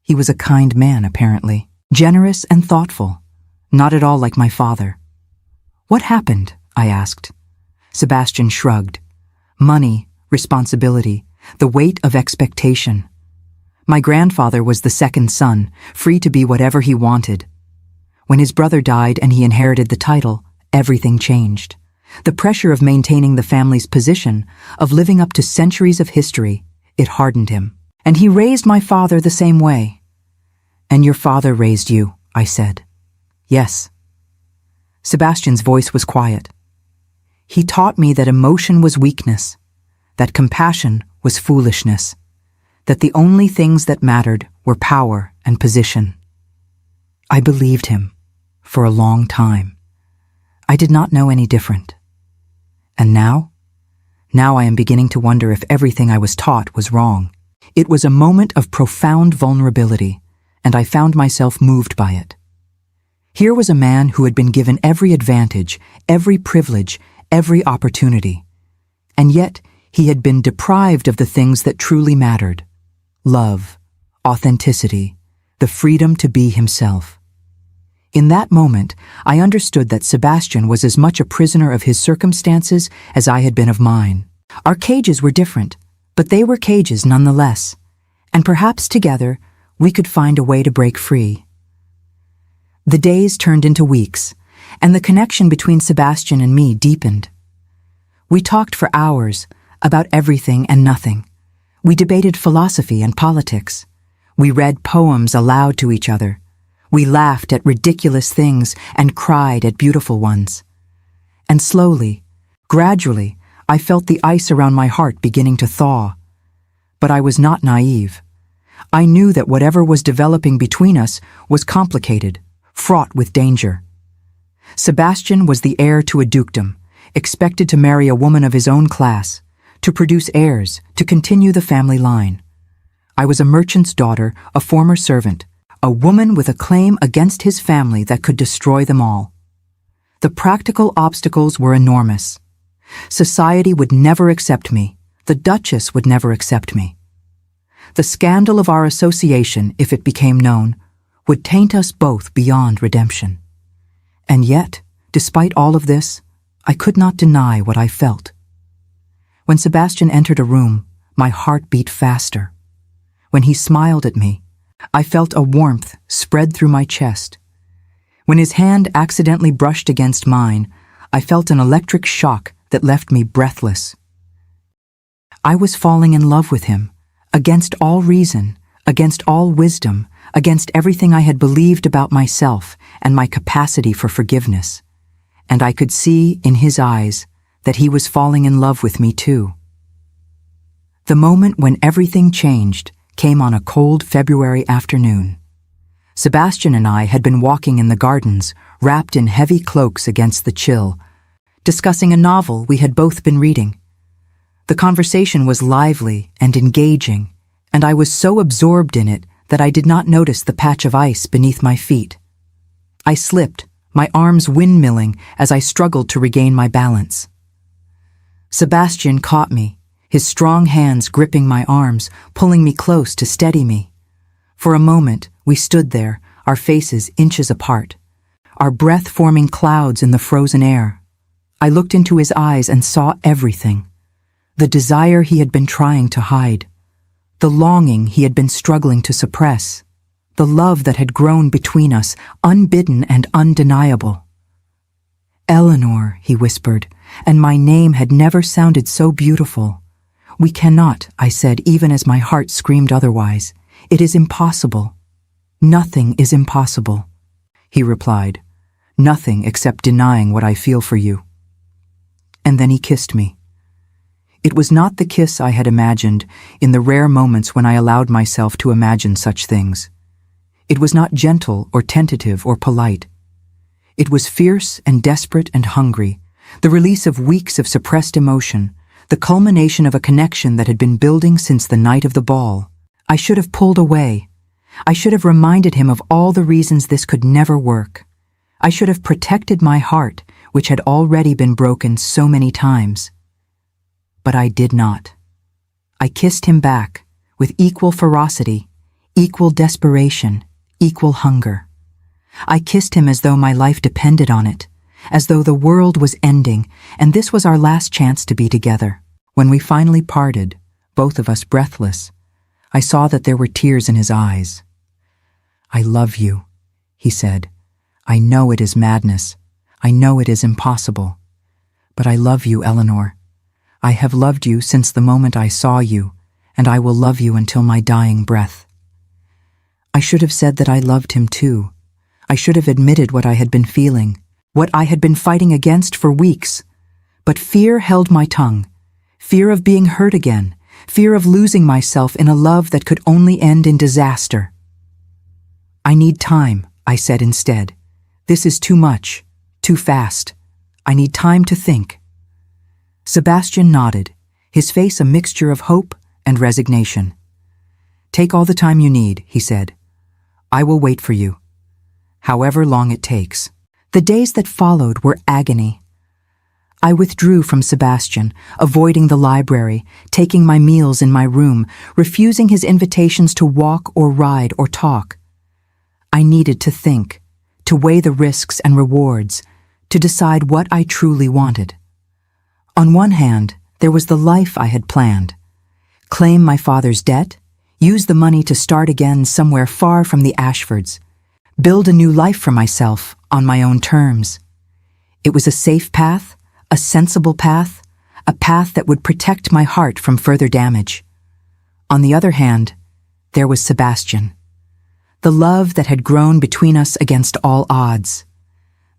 He was a kind man, apparently, generous and thoughtful, not at all like my father." "What happened?" I asked. Sebastian shrugged. "Money, responsibility, the weight of expectation. My grandfather was the second son, free to be whatever he wanted. When his brother died and he inherited the title, everything changed. The pressure of maintaining the family's position, of living up to centuries of history, it hardened him. And he raised my father the same way." "And your father raised you," I said. "Yes." Sebastian's voice was quiet. "He taught me that emotion was weakness, that compassion was foolishness, that the only things that mattered were power and position." I believed him for a long time. I did not know any different. And now? Now I am beginning to wonder if everything I was taught was wrong. It was a moment of profound vulnerability, and I found myself moved by it. Here was a man who had been given every advantage, every privilege, every opportunity. And yet, he had been deprived of the things that truly mattered: love, authenticity, the freedom to be himself. In that moment, I understood that Sebastian was as much a prisoner of his circumstances as I had been of mine. Our cages were different, but they were cages nonetheless, and perhaps together we could find a way to break free. The days turned into weeks, and the connection between Sebastian and me deepened. We talked for hours about everything and nothing. We debated philosophy and politics. We read poems aloud to each other. We laughed at ridiculous things and cried at beautiful ones. And slowly, gradually, I felt the ice around my heart beginning to thaw. But I was not naive. I knew that whatever was developing between us was complicated, fraught with danger. Sebastian was the heir to a dukedom, expected to marry a woman of his own class, to produce heirs, to continue the family line. I was a merchant's daughter, a former servant, a woman with a claim against his family that could destroy them all. The practical obstacles were enormous. Society would never accept me. The Duchess would never accept me. The scandal of our association, if it became known, would taint us both beyond redemption. And yet, despite all of this, I could not deny what I felt. When Sebastian entered a room, my heart beat faster. When he smiled at me, I felt a warmth spread through my chest. When his hand accidentally brushed against mine, I felt an electric shock that left me breathless. I was falling in love with him, against all reason, against all wisdom, against everything I had believed about myself and my capacity for forgiveness. And I could see in his eyes that he was falling in love with me too. The moment when everything changed came on a cold February afternoon. Sebastian and I had been walking in the gardens, wrapped in heavy cloaks against the chill, discussing a novel we had both been reading. The conversation was lively and engaging, and I was so absorbed in it that I did not notice the patch of ice beneath my feet. I slipped, my arms windmilling as I struggled to regain my balance. Sebastian caught me, his strong hands gripping my arms, pulling me close to steady me. For a moment, we stood there, our faces inches apart, our breath forming clouds in the frozen air. I looked into his eyes and saw everything. The desire he had been trying to hide, the longing he had been struggling to suppress, the love that had grown between us, unbidden and undeniable. "Eleanor," he whispered, and my name had never sounded so beautiful. "We cannot," I said, even as my heart screamed otherwise. "It is impossible." "Nothing is impossible," he replied. "Nothing except denying what I feel for you." And then he kissed me. It was not the kiss I had imagined in the rare moments when I allowed myself to imagine such things. It was not gentle or tentative or polite. It was fierce and desperate and hungry, the release of weeks of suppressed emotion, the culmination of a connection that had been building since the night of the ball. I should have pulled away. I should have reminded him of all the reasons this could never work. I should have protected my heart, which had already been broken so many times. But I did not. I kissed him back, with equal ferocity, equal desperation, equal hunger. I kissed him as though my life depended on it, as though the world was ending, and this was our last chance to be together. When we finally parted, both of us breathless, I saw that there were tears in his eyes. "I love you," he said. "I know it is madness. I know it is impossible. But I love you, Eleanor. I have loved you since the moment I saw you, and I will love you until my dying breath." I should have said that I loved him too. I should have admitted what I had been feeling, what I had been fighting against for weeks. But fear held my tongue. Fear of being hurt again. Fear of losing myself in a love that could only end in disaster. "I need time," I said instead. "This is too much, too fast. I need time to think." Sebastian nodded, his face a mixture of hope and resignation. "Take all the time you need," he said. "I will wait for you, however long it takes." The days that followed were agony. I withdrew from Sebastian, avoiding the library, taking my meals in my room, refusing his invitations to walk or ride or talk. I needed to think, to weigh the risks and rewards, to decide what I truly wanted. On one hand, there was the life I had planned. Claim my father's debt, use the money to start again somewhere far from the Ashfords, build a new life for myself on my own terms. It was a safe path, a sensible path, a path that would protect my heart from further damage. On the other hand, there was Sebastian. The love that had grown between us against all odds.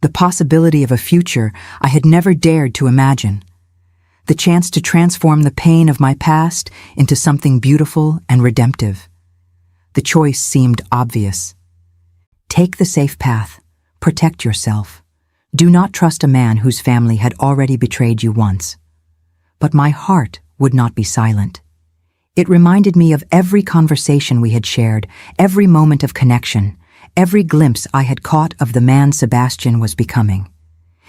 The possibility of a future I had never dared to imagine. The chance to transform the pain of my past into something beautiful and redemptive. The choice seemed obvious. Take the safe path. Protect yourself. Do not trust a man whose family had already betrayed you once. But my heart would not be silent. It reminded me of every conversation we had shared, every moment of connection, every glimpse I had caught of the man Sebastian was becoming.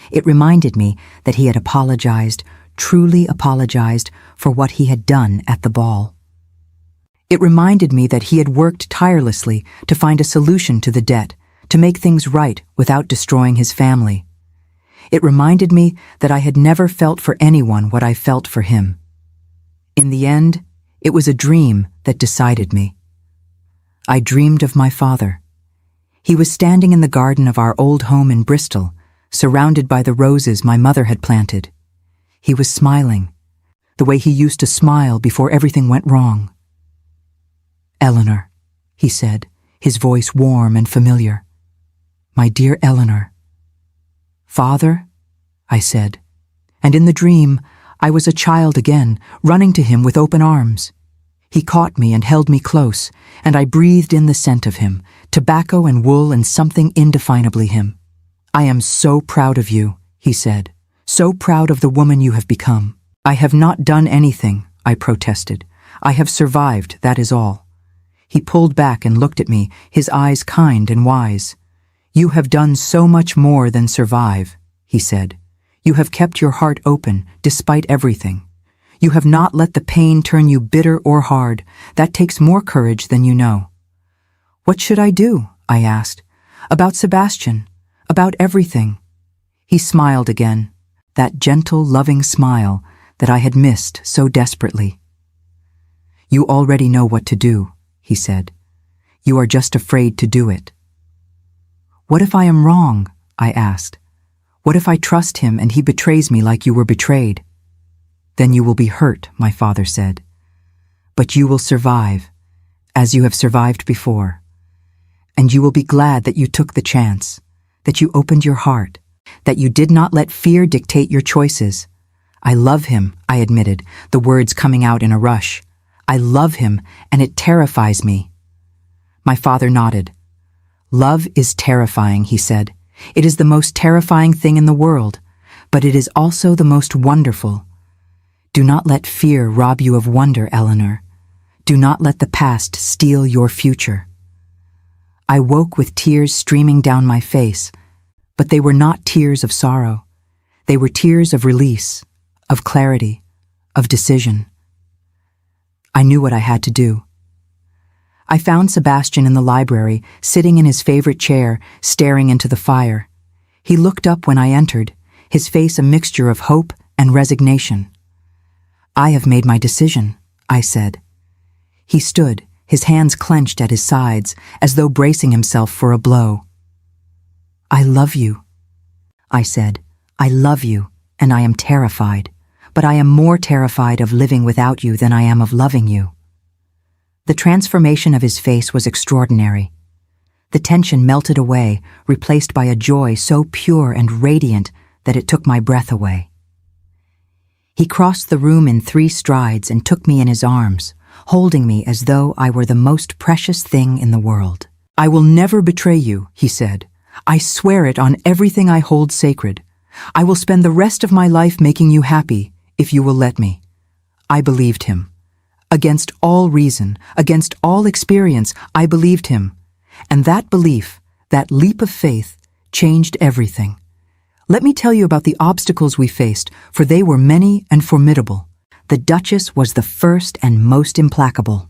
It reminded me that he had apologized, truly apologized, for what he had done at the ball. It reminded me that he had worked tirelessly to find a solution to the debt, to make things right without destroying his family. It reminded me that I had never felt for anyone what I felt for him. In the end, it was a dream that decided me. I dreamed of my father. He was standing in the garden of our old home in Bristol, surrounded by the roses my mother had planted. He was smiling, the way he used to smile before everything went wrong. "Eleanor," he said, his voice warm and familiar. "My dear Eleanor." "Father," I said, and in the dream, I was a child again, running to him with open arms. He caught me and held me close, and I breathed in the scent of him, tobacco and wool and something indefinably him. "I am so proud of you," he said, "so proud of the woman you have become." "I have not done anything," I protested. "I have survived, that is all." He pulled back and looked at me, his eyes kind and wise. "You have done so much more than survive," he said. "You have kept your heart open, despite everything. You have not let the pain turn you bitter or hard. That takes more courage than you know." "What should I do?" I asked. "About Sebastian, about everything." He smiled again, that gentle, loving smile that I had missed so desperately. "You already know what to do," he said. "You are just afraid to do it." "What if I am wrong?" I asked. "What if I trust him and he betrays me like you were betrayed?" "Then you will be hurt," my father said. "But you will survive, as you have survived before. And you will be glad that you took the chance, that you opened your heart, that you did not let fear dictate your choices." "I love him," I admitted, the words coming out in a rush. "I love him, and it terrifies me." My father nodded. "Love is terrifying," he said. "It is the most terrifying thing in the world, but it is also the most wonderful. Do not let fear rob you of wonder, Eleanor. Do not let the past steal your future." I woke with tears streaming down my face, but they were not tears of sorrow. They were tears of release, of clarity, of decision. I knew what I had to do. I found Sebastian in the library, sitting in his favorite chair, staring into the fire. He looked up when I entered, his face a mixture of hope and resignation. "I have made my decision," I said. He stood, his hands clenched at his sides, as though bracing himself for a blow. "I love you," I said. "I love you, and I am terrified, but I am more terrified of living without you than I am of loving you." The transformation of his face was extraordinary. The tension melted away, replaced by a joy so pure and radiant that it took my breath away. He crossed the room in 3 strides and took me in his arms, holding me as though I were the most precious thing in the world. "I will never betray you," he said. "I swear it on everything I hold sacred. I will spend the rest of my life making you happy, if you will let me." I believed him. Against all reason, against all experience, I believed him. And that belief, that leap of faith, changed everything. Let me tell you about the obstacles we faced, for they were many and formidable. The Duchess was the first and most implacable.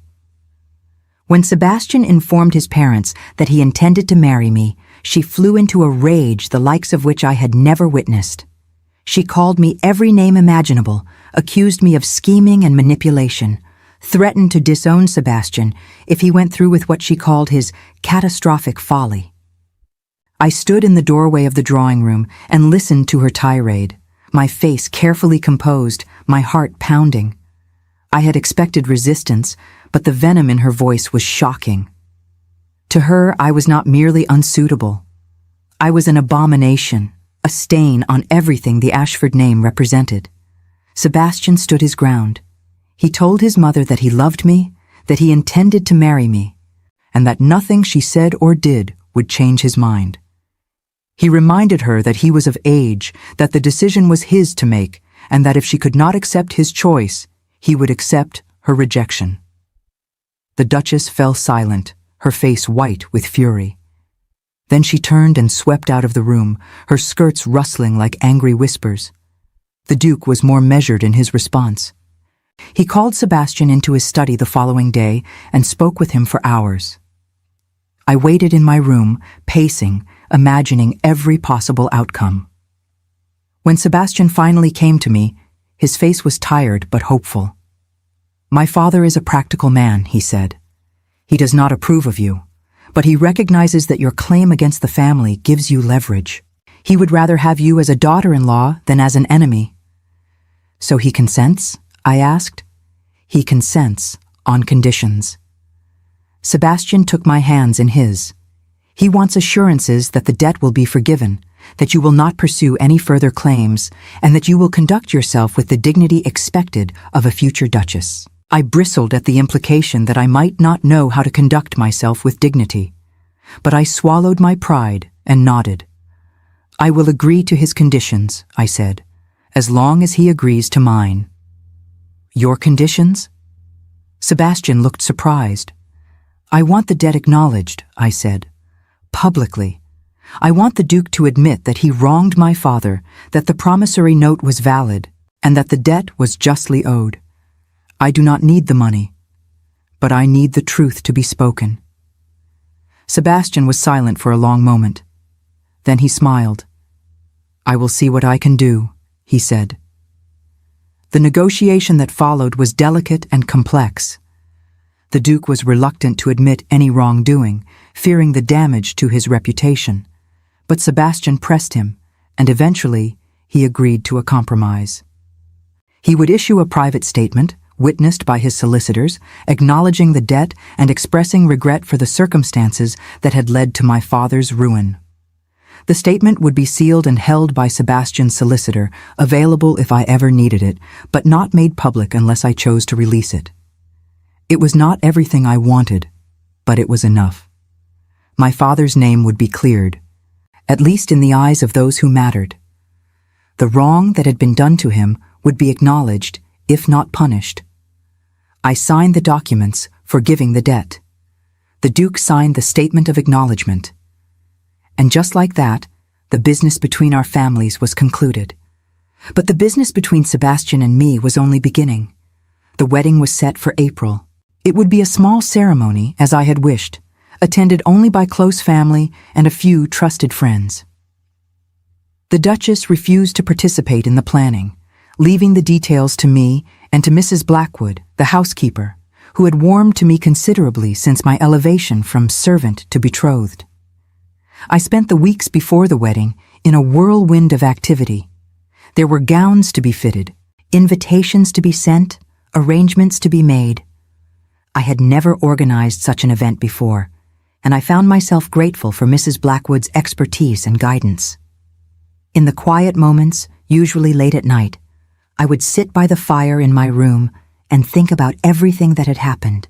When Sebastian informed his parents that he intended to marry me, she flew into a rage the likes of which I had never witnessed. She called me every name imaginable, accused me of scheming and manipulation, threatened to disown Sebastian if he went through with what she called his catastrophic folly. I stood in the doorway of the drawing room and listened to her tirade, my face carefully composed, my heart pounding. I had expected resistance, but the venom in her voice was shocking. To her, I was not merely unsuitable. I was an abomination, a stain on everything the Ashford name represented. Sebastian stood his ground. He told his mother that he loved me, that he intended to marry me, and that nothing she said or did would change his mind. He reminded her that he was of age, that the decision was his to make, and that if she could not accept his choice, he would accept her rejection. The Duchess fell silent, her face white with fury. Then she turned and swept out of the room, her skirts rustling like angry whispers. The Duke was more measured in his response. He called Sebastian into his study the following day and spoke with him for hours. I waited in my room, pacing, imagining every possible outcome. When Sebastian finally came to me, his face was tired but hopeful. "My father is a practical man," he said. "He does not approve of you, but he recognizes that your claim against the family gives you leverage. He would rather have you as a daughter-in-law than as an enemy." "So he consents?" I asked. "He consents, on conditions." Sebastian took my hands in his. "He wants assurances that the debt will be forgiven, that you will not pursue any further claims, and that you will conduct yourself with the dignity expected of a future duchess." I bristled at the implication that I might not know how to conduct myself with dignity, but I swallowed my pride and nodded. "I will agree to his conditions," I said, "as long as he agrees to mine." "Your conditions?" Sebastian looked surprised. "I want the debt acknowledged," I said, "publicly. I want the Duke to admit that he wronged my father, that the promissory note was valid, and that the debt was justly owed. I do not need the money, but I need the truth to be spoken." Sebastian was silent for a long moment. Then he smiled. "I will see what I can do," he said. The negotiation that followed was delicate and complex. The Duke was reluctant to admit any wrongdoing, fearing the damage to his reputation. But Sebastian pressed him, and eventually he agreed to a compromise. He would issue a private statement, witnessed by his solicitors, acknowledging the debt and expressing regret for the circumstances that had led to my father's ruin. The statement would be sealed and held by Sebastian's solicitor, available if I ever needed it, but not made public unless I chose to release it. It was not everything I wanted, but it was enough. My father's name would be cleared, at least in the eyes of those who mattered. The wrong that had been done to him would be acknowledged, if not punished. I signed the documents, forgiving the debt. The Duke signed the statement of acknowledgement. And just like that, the business between our families was concluded. But the business between Sebastian and me was only beginning. The wedding was set for April. It would be a small ceremony, as I had wished, attended only by close family and a few trusted friends. The Duchess refused to participate in the planning, leaving the details to me and to Mrs. Blackwood, the housekeeper, who had warmed to me considerably since my elevation from servant to betrothed. I spent the weeks before the wedding in a whirlwind of activity. There were gowns to be fitted, invitations to be sent, arrangements to be made. I had never organized such an event before, and I found myself grateful for Mrs. Blackwood's expertise and guidance. In the quiet moments, usually late at night, I would sit by the fire in my room and think about everything that had happened.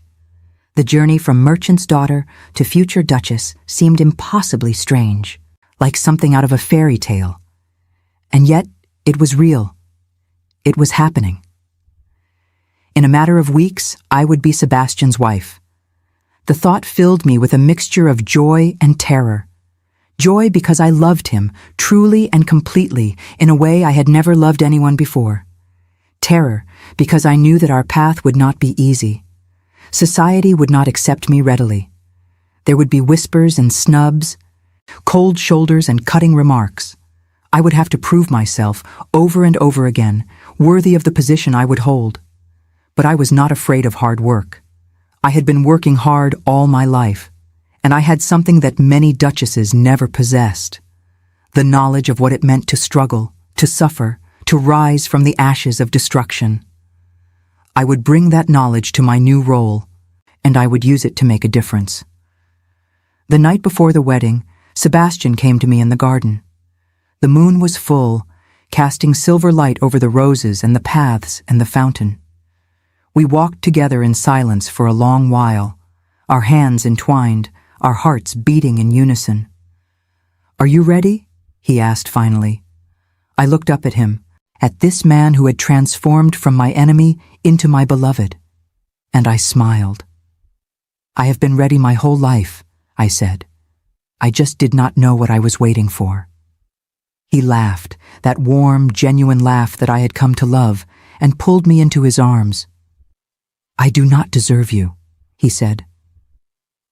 The journey from merchant's daughter to future duchess seemed impossibly strange, like something out of a fairy tale. And yet, it was real. It was happening. In a matter of weeks, I would be Sebastian's wife. The thought filled me with a mixture of joy and terror. Joy because I loved him, truly and completely, in a way I had never loved anyone before. Terror because I knew that our path would not be easy. Society would not accept me readily. There would be whispers and snubs. Cold shoulders and cutting remarks. I would have to prove myself over and over again, worthy of the position I would hold. But I was not afraid of hard work. I had been working hard all my life, and I had something that many duchesses never possessed: the knowledge of what it meant to struggle, to suffer, to rise from the ashes of destruction. I would bring that knowledge to my new role, and I would use it to make a difference. The night before the wedding, Sebastian came to me in the garden. The moon was full, casting silver light over the roses and the paths and the fountain. We walked together in silence for a long while, our hands entwined, our hearts beating in unison. "Are you ready?" he asked finally. I looked up at him, at this man who had transformed from my enemy into my beloved, and I smiled. "I have been ready my whole life," I said. "I just did not know what I was waiting for." He laughed, that warm, genuine laugh that I had come to love, and pulled me into his arms. "I do not deserve you," he said.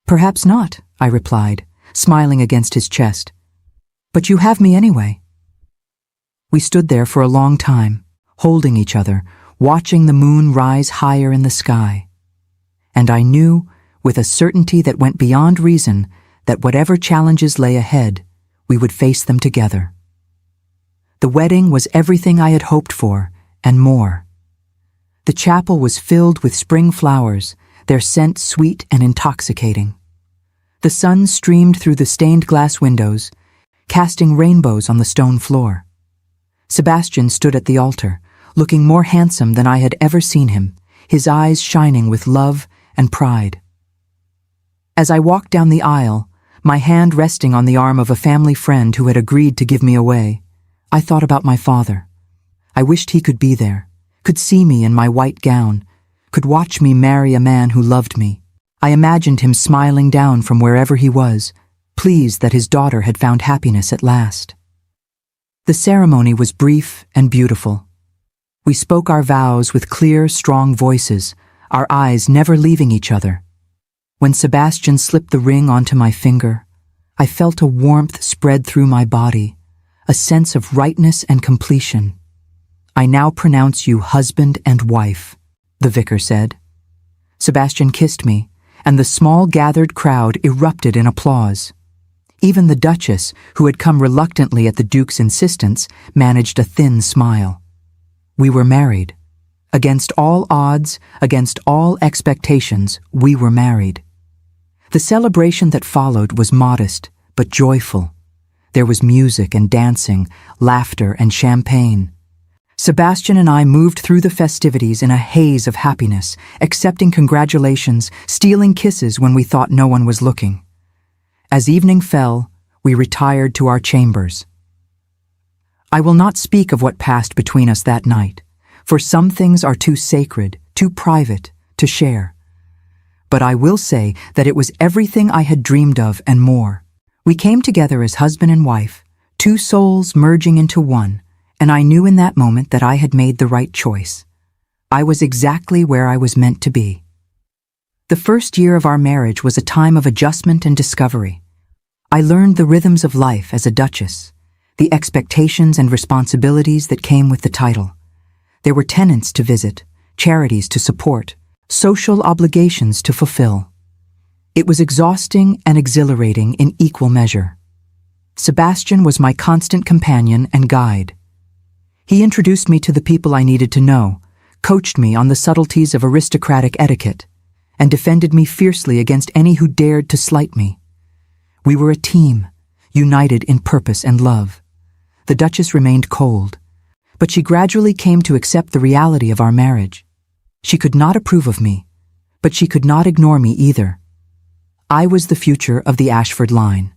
"Perhaps not," I replied, smiling against his chest. "But you have me anyway." We stood there for a long time, holding each other, watching the moon rise higher in the sky. And I knew, with a certainty that went beyond reason, that whatever challenges lay ahead, we would face them together. The wedding was everything I had hoped for, and more. The chapel was filled with spring flowers, their scent sweet and intoxicating. The sun streamed through the stained glass windows, casting rainbows on the stone floor. Sebastian stood at the altar, looking more handsome than I had ever seen him, his eyes shining with love and pride. As I walked down the aisle, my hand resting on the arm of a family friend who had agreed to give me away, I thought about my father. I wished he could be there, could see me in my white gown, could watch me marry a man who loved me. I imagined him smiling down from wherever he was, pleased that his daughter had found happiness at last. The ceremony was brief and beautiful. We spoke our vows with clear, strong voices, our eyes never leaving each other. When Sebastian slipped the ring onto my finger, I felt a warmth spread through my body, a sense of rightness and completion. "I now pronounce you husband and wife," the vicar said. Sebastian kissed me, and the small gathered crowd erupted in applause. Even the Duchess, who had come reluctantly at the Duke's insistence, managed a thin smile. We were married. Against all odds, against all expectations, we were married. The celebration that followed was modest, but joyful. There was music and dancing, laughter and champagne. Sebastian and I moved through the festivities in a haze of happiness, accepting congratulations, stealing kisses when we thought no one was looking. As evening fell, we retired to our chambers. I will not speak of what passed between us that night, for some things are too sacred, too private, to share. But I will say that it was everything I had dreamed of and more. We came together as husband and wife, two souls merging into one, and I knew in that moment that I had made the right choice. I was exactly where I was meant to be. The first year of our marriage was a time of adjustment and discovery. I learned the rhythms of life as a duchess, the expectations and responsibilities that came with the title. There were tenants to visit, charities to support, social obligations to fulfill. It was exhausting and exhilarating in equal measure. Sebastian was my constant companion and guide. He introduced me to the people I needed to know, coached me on the subtleties of aristocratic etiquette, and defended me fiercely against any who dared to slight me. We were a team, united in purpose and love. The Duchess remained cold, but she gradually came to accept the reality of our marriage. She could not approve of me, but she could not ignore me either. I was the future of the Ashford line,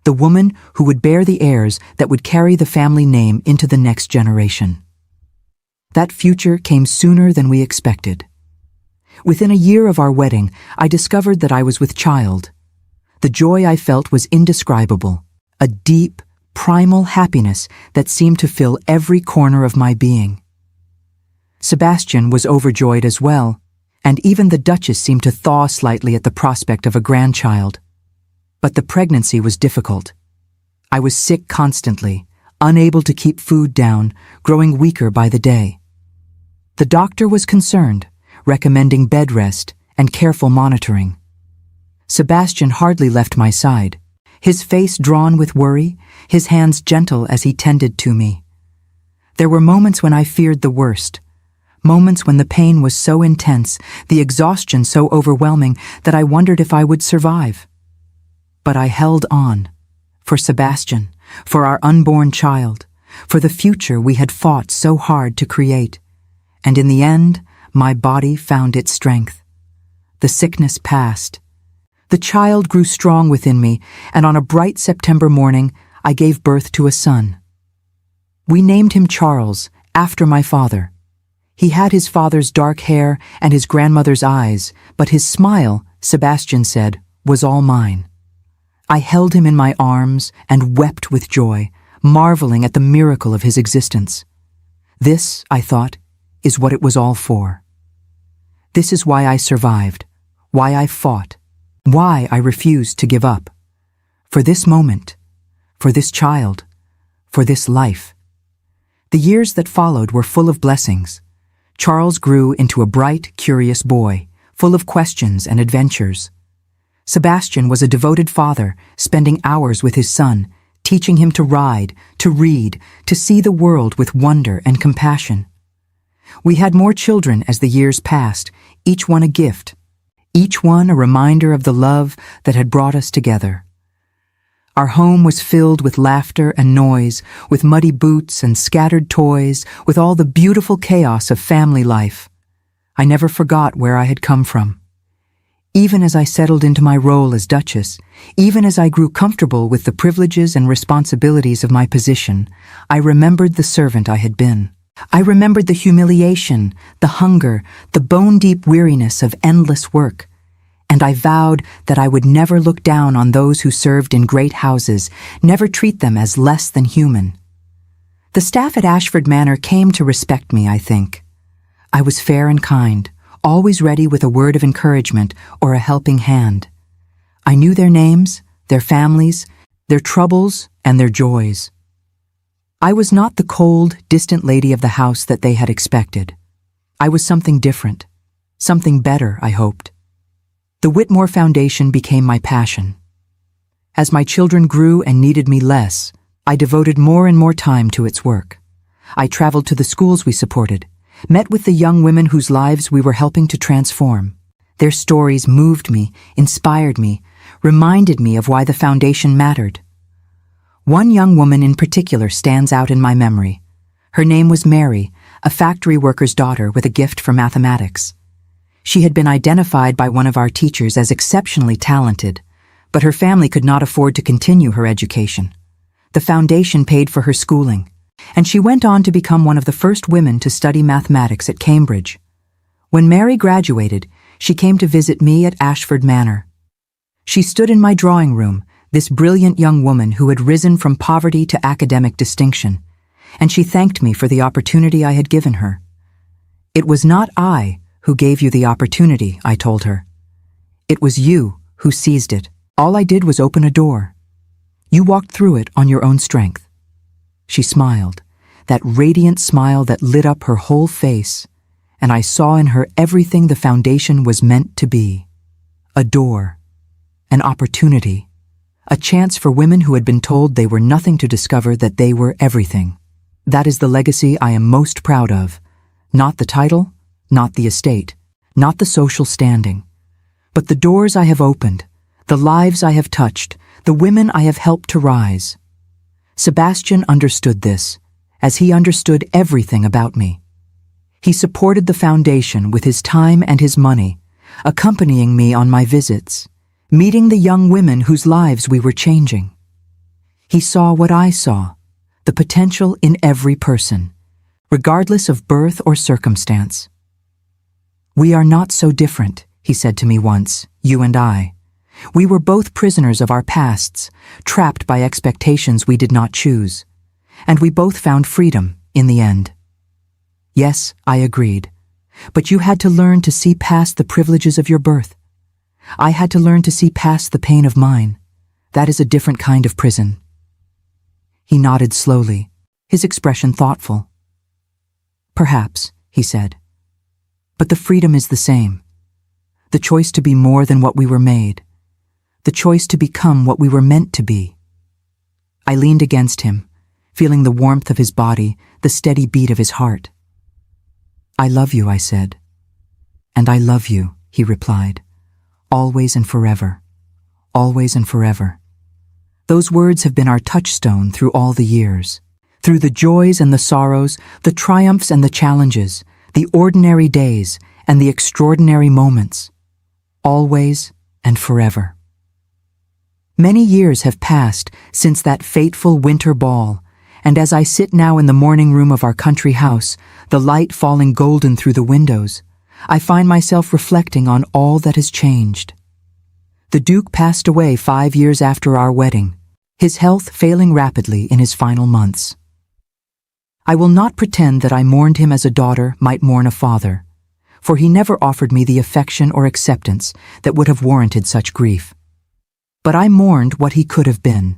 the woman who would bear the heirs that would carry the family name into the next generation. That future came sooner than we expected. Within a year of our wedding, I discovered that I was with child. The joy I felt was indescribable, a deep, primal happiness that seemed to fill every corner of my being. Sebastian was overjoyed as well, and even the Duchess seemed to thaw slightly at the prospect of a grandchild. But the pregnancy was difficult. I was sick constantly, unable to keep food down, growing weaker by the day. The doctor was concerned, recommending bed rest and careful monitoring. Sebastian hardly left my side, his face drawn with worry, his hands gentle as he tended to me. There were moments when I feared the worst, moments when the pain was so intense, the exhaustion so overwhelming that I wondered if I would survive. But I held on, for Sebastian, for our unborn child, for the future we had fought so hard to create. And in the end, my body found its strength. The sickness passed. The child grew strong within me, and on a bright September morning, I gave birth to a son. We named him Charles, after my father. He had his father's dark hair and his grandmother's eyes, but his smile, Sebastian said, was all mine. I held him in my arms and wept with joy, marveling at the miracle of his existence. This, I thought, is what it was all for. This is why I survived, why I fought, why I refused to give up. For this moment, for this child, for this life. The years that followed were full of blessings. Charles grew into a bright, curious boy, full of questions and adventures. Sebastian was a devoted father, spending hours with his son, teaching him to ride, to read, to see the world with wonder and compassion. We had more children as the years passed, each one a gift, each one a reminder of the love that had brought us together. Our home was filled with laughter and noise, with muddy boots and scattered toys, with all the beautiful chaos of family life. I never forgot where I had come from. Even as I settled into my role as Duchess, even as I grew comfortable with the privileges and responsibilities of my position, I remembered the servant I had been. I remembered the humiliation, the hunger, the bone-deep weariness of endless work, and I vowed that I would never look down on those who served in great houses, never treat them as less than human. The staff at Ashford Manor came to respect me, I think. I was fair and kind, always ready with a word of encouragement or a helping hand. I knew their names, their families, their troubles, and their joys. I was not the cold, distant lady of the house that they had expected. I was something different, something better, I hoped. The Whitmore Foundation became my passion. As my children grew and needed me less, I devoted more and more time to its work. I traveled to the schools we supported, met with the young women whose lives we were helping to transform. Their stories moved me, inspired me, reminded me of why the foundation mattered. One young woman in particular stands out in my memory. Her name was Mary, a factory worker's daughter with a gift for mathematics. She had been identified by one of our teachers as exceptionally talented, but her family could not afford to continue her education. The foundation paid for her schooling, and she went on to become one of the first women to study mathematics at Cambridge. When Mary graduated, she came to visit me at Ashford Manor. She stood in my drawing room, this brilliant young woman who had risen from poverty to academic distinction, and she thanked me for the opportunity I had given her. "It was not I who gave you the opportunity," I told her. "It was you who seized it. All I did was open a door. You walked through it on your own strength." She smiled, that radiant smile that lit up her whole face, and I saw in her everything the foundation was meant to be. A door, an opportunity, a chance for women who had been told they were nothing to discover that they were everything. That is the legacy I am most proud of. Not the title, not the estate, not the social standing, but the doors I have opened, the lives I have touched, the women I have helped to rise. Sebastian understood this, as he understood everything about me. He supported the foundation with his time and his money, accompanying me on my visits, meeting the young women whose lives we were changing. He saw what I saw, the potential in every person, regardless of birth or circumstance. "We are not so different," he said to me once, "you and I. We were both prisoners of our pasts, trapped by expectations we did not choose. And we both found freedom in the end." Yes, I agreed. But you had to learn to see past the privileges of your birth. I had to learn to see past the pain of mine. That is a different kind of prison. He nodded slowly, his expression thoughtful. Perhaps, he said. But the freedom is the same. The choice to be more than what we were made. The choice to become what we were meant to be. I leaned against him, feeling the warmth of his body, the steady beat of his heart. I love you, I said. And I love you, he replied. Always and forever. Always and forever. Those words have been our touchstone through all the years. Through the joys and the sorrows, the triumphs and the challenges, the ordinary days and the extraordinary moments. Always and forever. Many years have passed since that fateful winter ball, and as I sit now in the morning room of our country house, the light falling golden through the windows, I find myself reflecting on all that has changed. The Duke passed away 5 years after our wedding, his health failing rapidly in his final months. I will not pretend that I mourned him as a daughter might mourn a father, for he never offered me the affection or acceptance that would have warranted such grief. But I mourned what he could have been,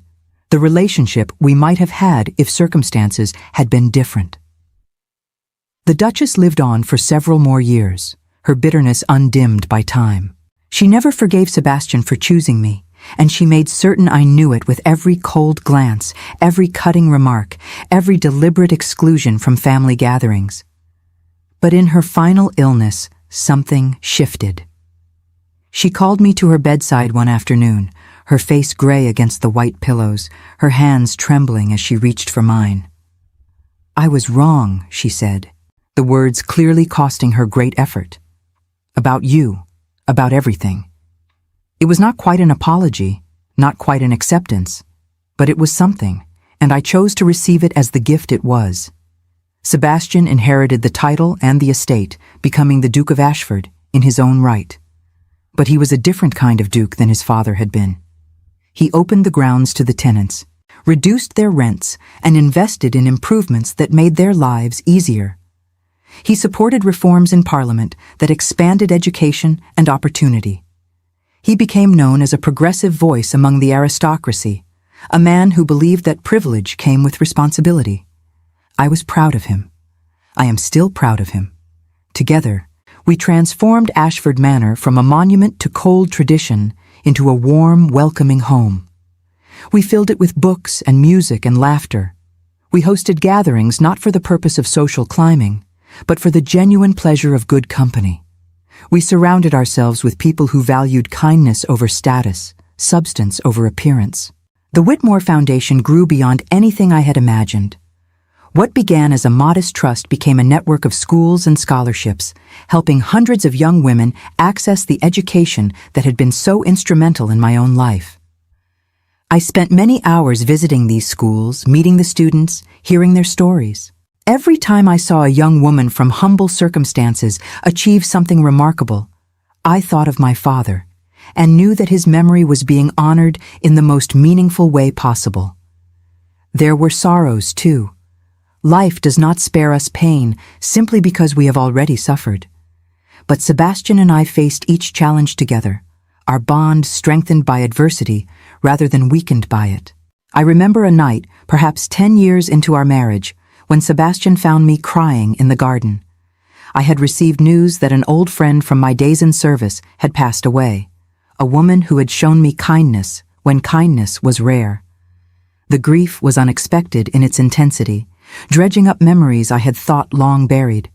the relationship we might have had if circumstances had been different. The Duchess lived on for several more years, her bitterness undimmed by time. She never forgave Sebastian for choosing me, and she made certain I knew it with every cold glance, every cutting remark, every deliberate exclusion from family gatherings. But in her final illness, something shifted. She called me to her bedside one afternoon, her face gray against the white pillows, her hands trembling as she reached for mine. I was wrong, she said, the words clearly costing her great effort. About you, about everything. It was not quite an apology, not quite an acceptance, but it was something, and I chose to receive it as the gift it was. Sebastian inherited the title and the estate, becoming the Duke of Ashford in his own right. But he was a different kind of duke than his father had been. He opened the grounds to the tenants, reduced their rents, and invested in improvements that made their lives easier. He supported reforms in Parliament that expanded education and opportunity. He became known as a progressive voice among the aristocracy, a man who believed that privilege came with responsibility. I was proud of him. I am still proud of him. Together, we transformed Ashford Manor from a monument to cold tradition into a warm, welcoming home. We filled it with books and music and laughter. We hosted gatherings not for the purpose of social climbing, but for the genuine pleasure of good company. We surrounded ourselves with people who valued kindness over status, substance over appearance. The Whitmore Foundation grew beyond anything I had imagined. What began as a modest trust became a network of schools and scholarships, helping hundreds of young women access the education that had been so instrumental in my own life. I spent many hours visiting these schools, meeting the students, hearing their stories. Every time I saw a young woman from humble circumstances achieve something remarkable, I thought of my father and knew that his memory was being honored in the most meaningful way possible. There were sorrows, too. Life does not spare us pain simply because we have already suffered. But Sebastian and I faced each challenge together, our bond strengthened by adversity rather than weakened by it. I remember a night, perhaps 10 years into our marriage, when Sebastian found me crying in the garden. I had received news that an old friend from my days in service had passed away, a woman who had shown me kindness when kindness was rare. The grief was unexpected in its intensity, dredging up memories I had thought long buried.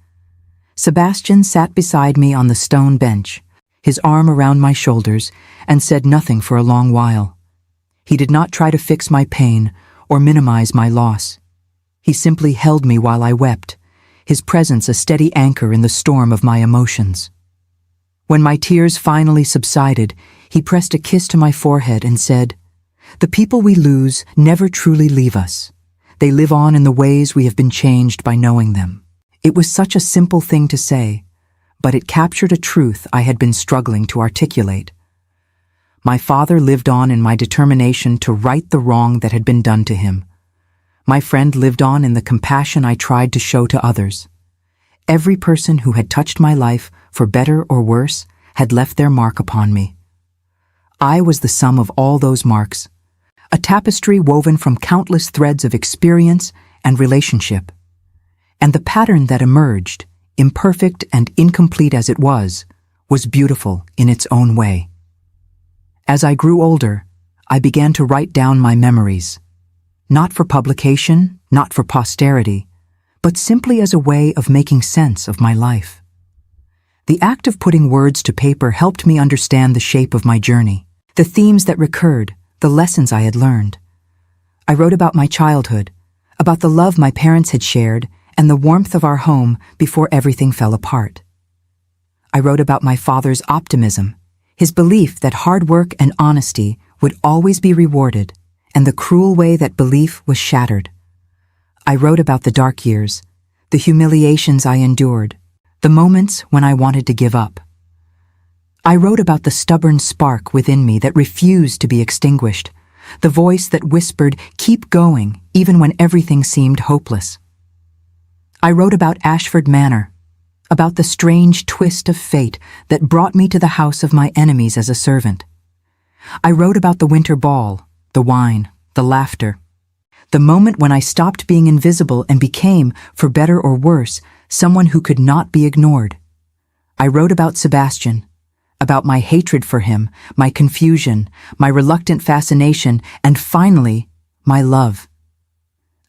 Sebastian sat beside me on the stone bench, his arm around my shoulders, and said nothing for a long while. He did not try to fix my pain or minimize my loss. He simply held me while I wept, his presence a steady anchor in the storm of my emotions. When my tears finally subsided, he pressed a kiss to my forehead and said, "The people we lose never truly leave us. They live on in the ways we have been changed by knowing them." It was such a simple thing to say, but it captured a truth I had been struggling to articulate. My father lived on in my determination to right the wrong that had been done to him. My friend lived on in the compassion I tried to show to others. Every person who had touched my life, for better or worse, had left their mark upon me. I was the sum of all those marks, a tapestry woven from countless threads of experience and relationship. And the pattern that emerged, imperfect and incomplete as it was beautiful in its own way. As I grew older, I began to write down my memories, not for publication, not for posterity, but simply as a way of making sense of my life. The act of putting words to paper helped me understand the shape of my journey, the themes that recurred, the lessons I had learned. I wrote about my childhood, about the love my parents had shared, and the warmth of our home before everything fell apart. I wrote about my father's optimism, his belief that hard work and honesty would always be rewarded, and the cruel way that belief was shattered. I wrote about the dark years, the humiliations I endured, the moments when I wanted to give up. I wrote about the stubborn spark within me that refused to be extinguished, the voice that whispered, "Keep going," even when everything seemed hopeless. I wrote about Ashford Manor, about the strange twist of fate that brought me to the house of my enemies as a servant. I wrote about the winter ball, the wine, the laughter, the moment when I stopped being invisible and became, for better or worse, someone who could not be ignored. I wrote about Sebastian, about my hatred for him, my confusion, my reluctant fascination, and finally, my love.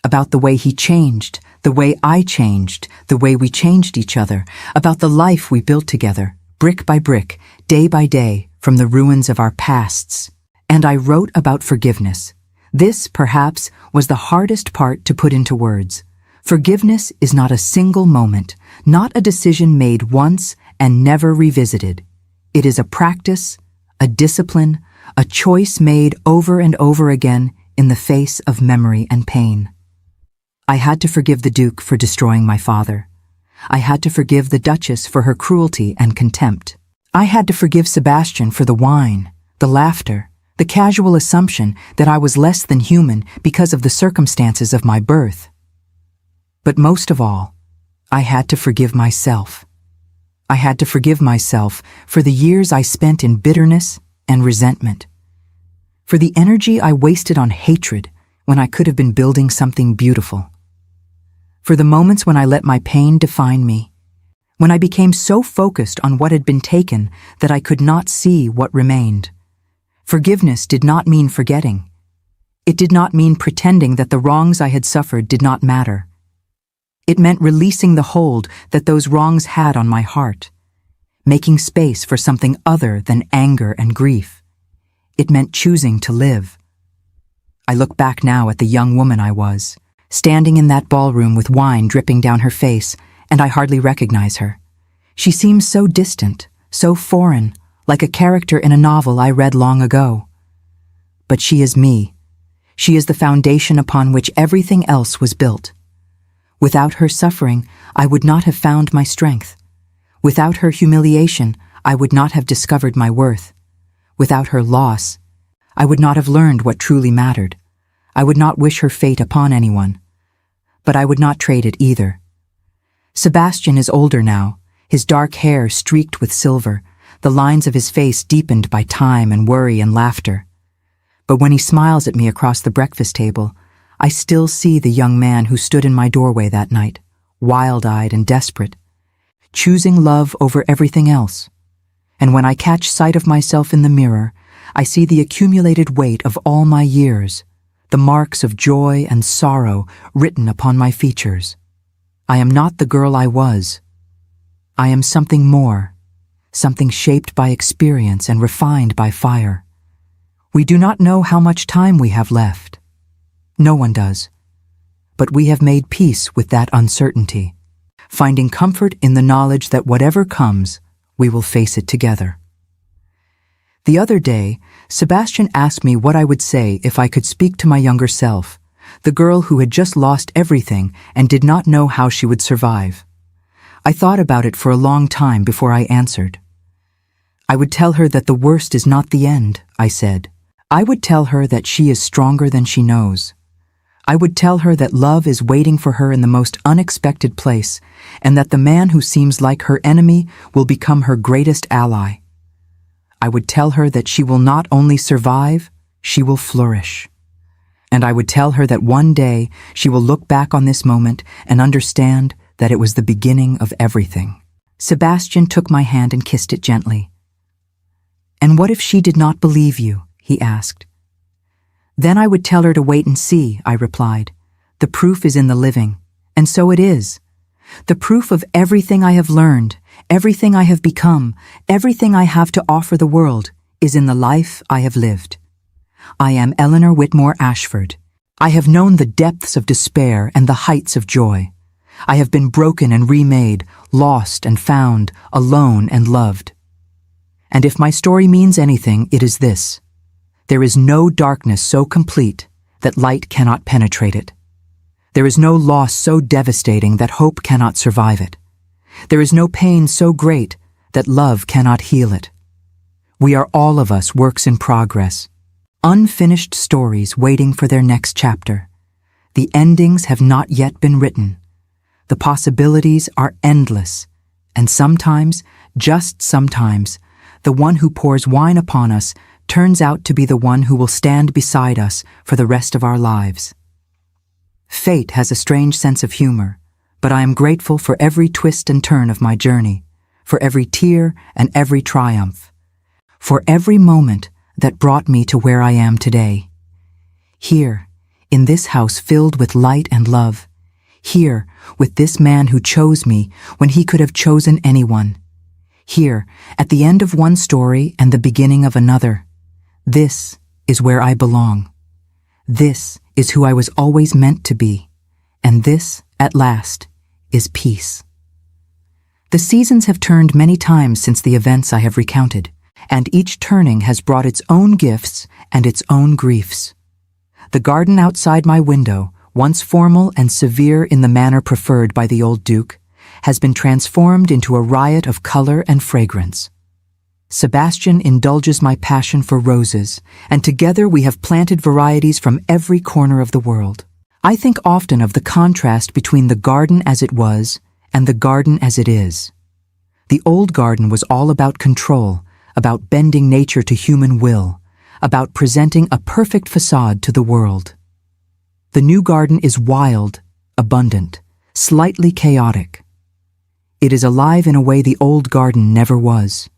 About the way he changed, the way I changed, the way we changed each other, about the life we built together, brick by brick, day by day, from the ruins of our pasts. And I wrote about forgiveness. This, perhaps, was the hardest part to put into words. Forgiveness is not a single moment, not a decision made once and never revisited. It is a practice, a discipline, a choice made over and over again in the face of memory and pain. I had to forgive the Duke for destroying my father. I had to forgive the Duchess for her cruelty and contempt. I had to forgive Sebastian for the wine, the laughter, the casual assumption that I was less than human because of the circumstances of my birth. But most of all, I had to forgive myself. I had to forgive myself for the years I spent in bitterness and resentment, for the energy I wasted on hatred when I could have been building something beautiful, for the moments when I let my pain define me, when I became so focused on what had been taken that I could not see what remained. Forgiveness did not mean forgetting. It did not mean pretending that the wrongs I had suffered did not matter. It meant releasing the hold that those wrongs had on my heart, making space for something other than anger and grief. It meant choosing to live. I look back now at the young woman I was, standing in that ballroom with wine dripping down her face, and I hardly recognize her. She seems so distant, so foreign, like a character in a novel I read long ago. But she is me. She is the foundation upon which everything else was built. Without her suffering, I would not have found my strength. Without her humiliation, I would not have discovered my worth. Without her loss, I would not have learned what truly mattered. I would not wish her fate upon anyone. But I would not trade it either. Sebastian is older now, his dark hair streaked with silver, the lines of his face deepened by time and worry and laughter. But when he smiles at me across the breakfast table, I still see the young man who stood in my doorway that night, wild-eyed and desperate, choosing love over everything else. And when I catch sight of myself in the mirror, I see the accumulated weight of all my years, the marks of joy and sorrow written upon my features. I am not the girl I was. I am something more, something shaped by experience and refined by fire. We do not know how much time we have left. No one does. But we have made peace with that uncertainty, finding comfort in the knowledge that whatever comes, we will face it together. The other day, Sebastian asked me what I would say if I could speak to my younger self, the girl who had just lost everything and did not know how she would survive. I thought about it for a long time before I answered. I would tell her that the worst is not the end, I said. I would tell her that she is stronger than she knows. I would tell her that love is waiting for her in the most unexpected place, and that the man who seems like her enemy will become her greatest ally. I would tell her that she will not only survive, she will flourish. And I would tell her that one day she will look back on this moment and understand that it was the beginning of everything. Sebastian took my hand and kissed it gently. "And what if she did not believe you?" he asked. "Then I would tell her to wait and see," I replied. "The proof is in the living." And so it is. The proof of everything I have learned, everything I have become, everything I have to offer the world is in the life I have lived. I am Eleanor Whitmore Ashford. I have known the depths of despair and the heights of joy. I have been broken and remade, lost and found, alone and loved. And if my story means anything, it is this: there is no darkness so complete that light cannot penetrate it. There is no loss so devastating that hope cannot survive it. There is no pain so great that love cannot heal it. We are all of us works in progress, unfinished stories waiting for their next chapter. The endings have not yet been written. The possibilities are endless, and sometimes, just sometimes, the one who pours wine upon us turns out to be the one who will stand beside us for the rest of our lives. Fate has a strange sense of humor, but I am grateful for every twist and turn of my journey, for every tear and every triumph, for every moment that brought me to where I am today. Here, in this house filled with light and love, here, with this man who chose me when he could have chosen anyone. Here, at the end of one story and the beginning of another. This is where I belong. This is who I was always meant to be. And this, at last, is peace. The seasons have turned many times since the events I have recounted, and each turning has brought its own gifts and its own griefs. The garden outside my window, once formal and severe in the manner preferred by the old Duke, has been transformed into a riot of color and fragrance. Sebastian indulges my passion for roses, and together we have planted varieties from every corner of the world. I think often of the contrast between the garden as it was and the garden as it is. The old garden was all about control, about bending nature to human will, about presenting a perfect facade to the world. The new garden is wild, abundant, slightly chaotic. It is alive in a way the old garden never was.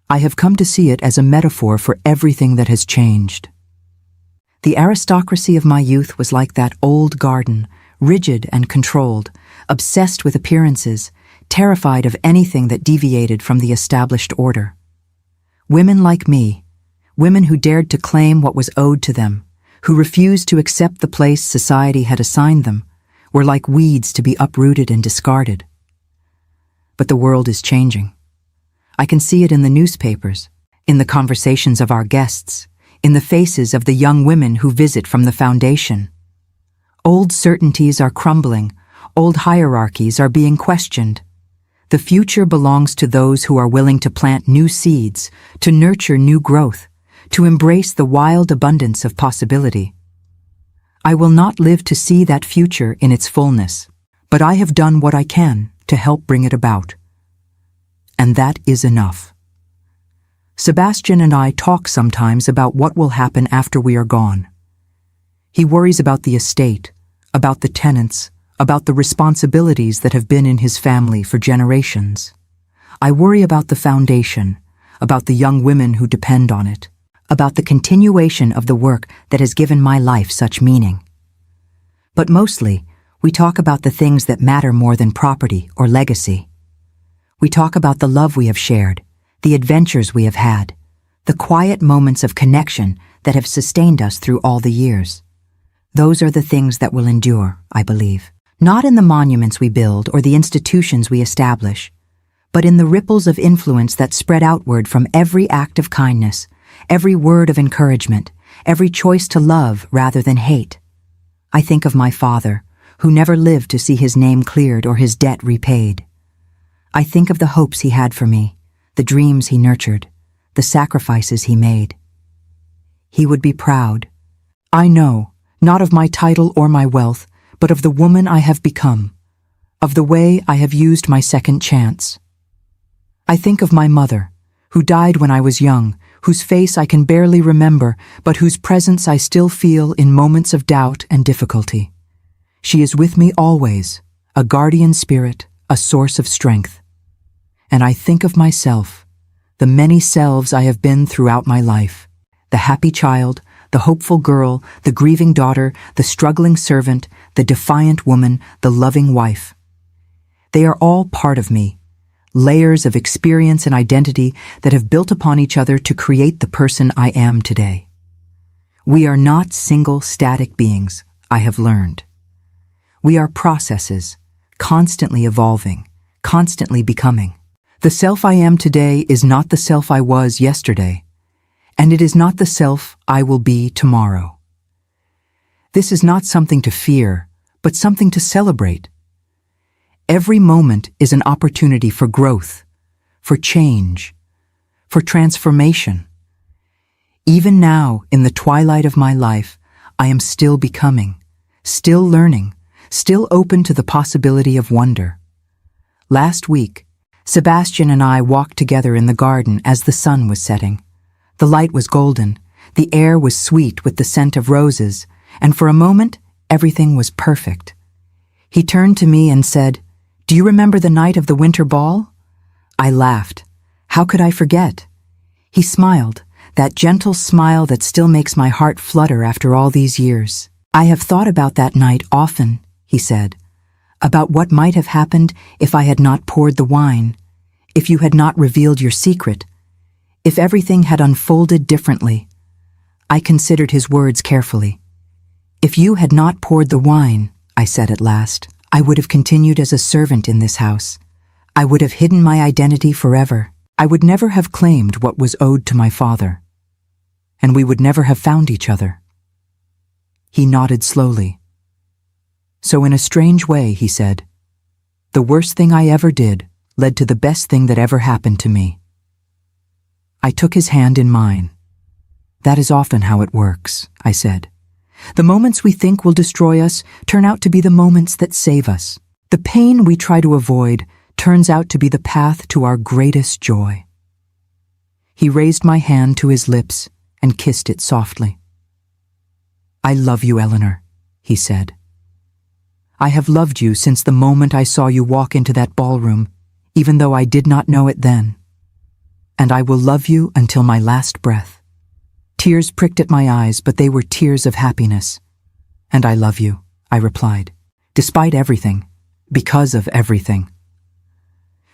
I have come to see it as a metaphor for everything that has changed. The aristocracy of my youth was like that old garden, rigid and controlled, obsessed with appearances, terrified of anything that deviated from the established order. Women like me, women who dared to claim what was owed to them, who refused to accept the place society had assigned them, were like weeds to be uprooted and discarded. But the world is changing. I can see it in the newspapers, in the conversations of our guests, in the faces of the young women who visit from the foundation. Old certainties are crumbling, old hierarchies are being questioned. The future belongs to those who are willing to plant new seeds, to nurture new growth, to embrace the wild abundance of possibility. I will not live to see that future in its fullness, but I have done what I can to help bring it about. And that is enough. Sebastian and I talk sometimes about what will happen after we are gone. He worries about the estate, about the tenants, about the responsibilities that have been in his family for generations. I worry about the foundation, about the young women who depend on it, about the continuation of the work that has given my life such meaning. But mostly, we talk about the things that matter more than property or legacy. We talk about the love we have shared, the adventures we have had, the quiet moments of connection that have sustained us through all the years. Those are the things that will endure, I believe, not in the monuments we build or the institutions we establish, but in the ripples of influence that spread outward from every act of kindness, every word of encouragement, every choice to love rather than hate. I think of my father, who never lived to see his name cleared or his debt repaid. I think of the hopes he had for me, the dreams he nurtured, the sacrifices he made. He would be proud. I know, not of my title or my wealth, but of the woman I have become, of the way I have used my second chance. I think of my mother, who died when I was young, whose face I can barely remember, but whose presence I still feel in moments of doubt and difficulty. She is with me always, a guardian spirit, a source of strength. And I think of myself, the many selves I have been throughout my life, the happy child, the hopeful girl, the grieving daughter, the struggling servant, the defiant woman, the loving wife. They are all part of me, layers of experience and identity that have built upon each other to create the person I am today. We are not single static beings, I have learned. We are processes, constantly evolving, constantly becoming. The self I am today is not the self I was yesterday, and it is not the self I will be tomorrow. This is not something to fear, but something to celebrate. Every moment is an opportunity for growth, for change, for transformation. Even now, in the twilight of my life, I am still becoming, still learning, still open to the possibility of wonder. Last week, Sebastian and I walked together in the garden as the sun was setting. The light was golden, the air was sweet with the scent of roses, and for a moment, everything was perfect. He turned to me and said, "Do you remember the night of the winter ball?" I laughed. How could I forget? He smiled, that gentle smile that still makes my heart flutter after all these years. "I have thought about that night often," he said, "about what might have happened if I had not poured the wine, if you had not revealed your secret, if everything had unfolded differently." I considered his words carefully. "If you had not poured the wine," I said at last, "I would have continued as a servant in this house. I would have hidden my identity forever. I would never have claimed what was owed to my father. And we would never have found each other." He nodded slowly. "So in a strange way," he said, "the worst thing I ever did led to the best thing that ever happened to me." I took his hand in mine. "That is often how it works," I said. "The moments we think will destroy us turn out to be the moments that save us. The pain we try to avoid turns out to be the path to our greatest joy." He raised my hand to his lips and kissed it softly. "I love you, Eleanor," he said. "I have loved you since the moment I saw you walk into that ballroom, even though I did not know it then. And I will love you until my last breath." Tears pricked at my eyes, but they were tears of happiness. "And I love you," I replied, "despite everything, because of everything."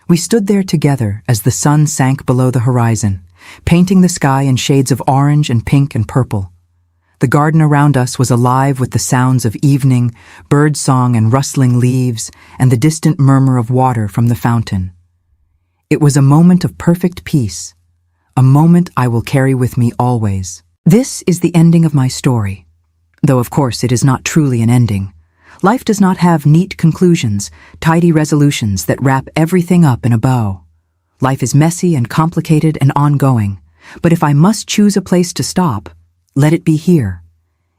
We stood there together as the sun sank below the horizon, painting the sky in shades of orange and pink and purple. The garden around us was alive with the sounds of evening, bird song and rustling leaves, and the distant murmur of water from the fountain. It was a moment of perfect peace, a moment I will carry with me always. This is the ending of my story, though of course it is not truly an ending. Life does not have neat conclusions, tidy resolutions that wrap everything up in a bow. Life is messy and complicated and ongoing, but if I must choose a place to stop, let it be here,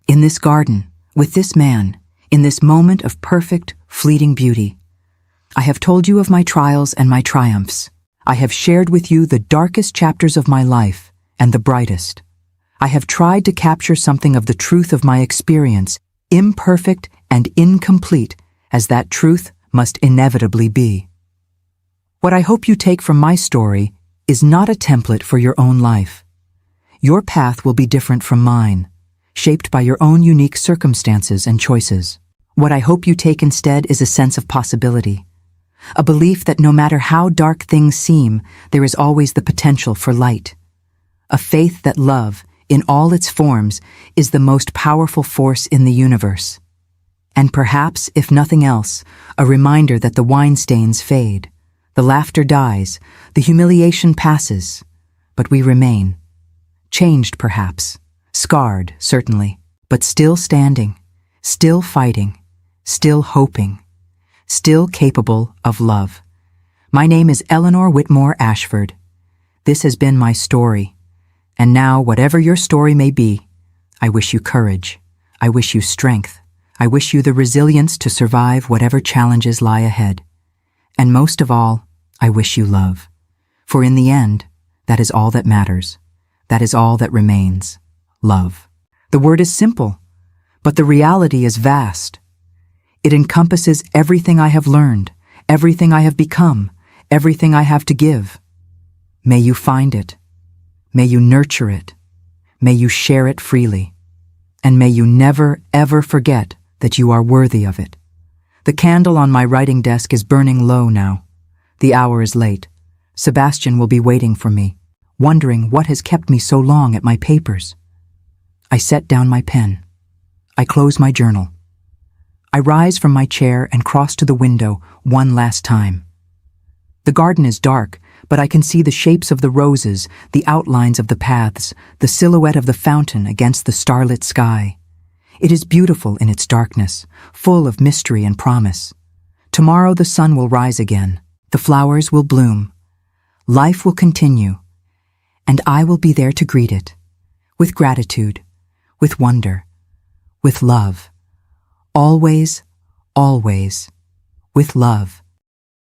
in this garden, with this man, in this moment of perfect, fleeting beauty. I have told you of my trials and my triumphs. I have shared with you the darkest chapters of my life and the brightest. I have tried to capture something of the truth of my experience, imperfect and incomplete as that truth must inevitably be. What I hope you take from my story is not a template for your own life. Your path will be different from mine, shaped by your own unique circumstances and choices. What I hope you take instead is a sense of possibility, a belief that no matter how dark things seem, there is always the potential for light, a faith that love, in all its forms, is the most powerful force in the universe. And perhaps, if nothing else, a reminder that the wine stains fade, the laughter dies, the humiliation passes, but we remain. Changed, perhaps, scarred, certainly, but still standing, still fighting, still hoping, still capable of love. My name is Eleanor Whitmore Ashford. This has been my story. And now, whatever your story may be, I wish you courage. I wish you strength. I wish you the resilience to survive whatever challenges lie ahead. And most of all, I wish you love. For in the end, that is all that matters. That is all that remains. Love. The word is simple, but the reality is vast. It encompasses everything I have learned, everything I have become, everything I have to give. May you find it. May you nurture it. May you share it freely. And may you never, ever forget that you are worthy of it. The candle on my writing desk is burning low now. The hour is late. Sebastian will be waiting for me, wondering what has kept me so long at my papers. I set down my pen. I close my journal. I rise from my chair and cross to the window one last time. The garden is dark, but I can see the shapes of the roses, the outlines of the paths, the silhouette of the fountain against the starlit sky. It is beautiful in its darkness, full of mystery and promise. Tomorrow the sun will rise again, the flowers will bloom, life will continue, and I will be there to greet it, with gratitude, with wonder, with love. Always, always, with love.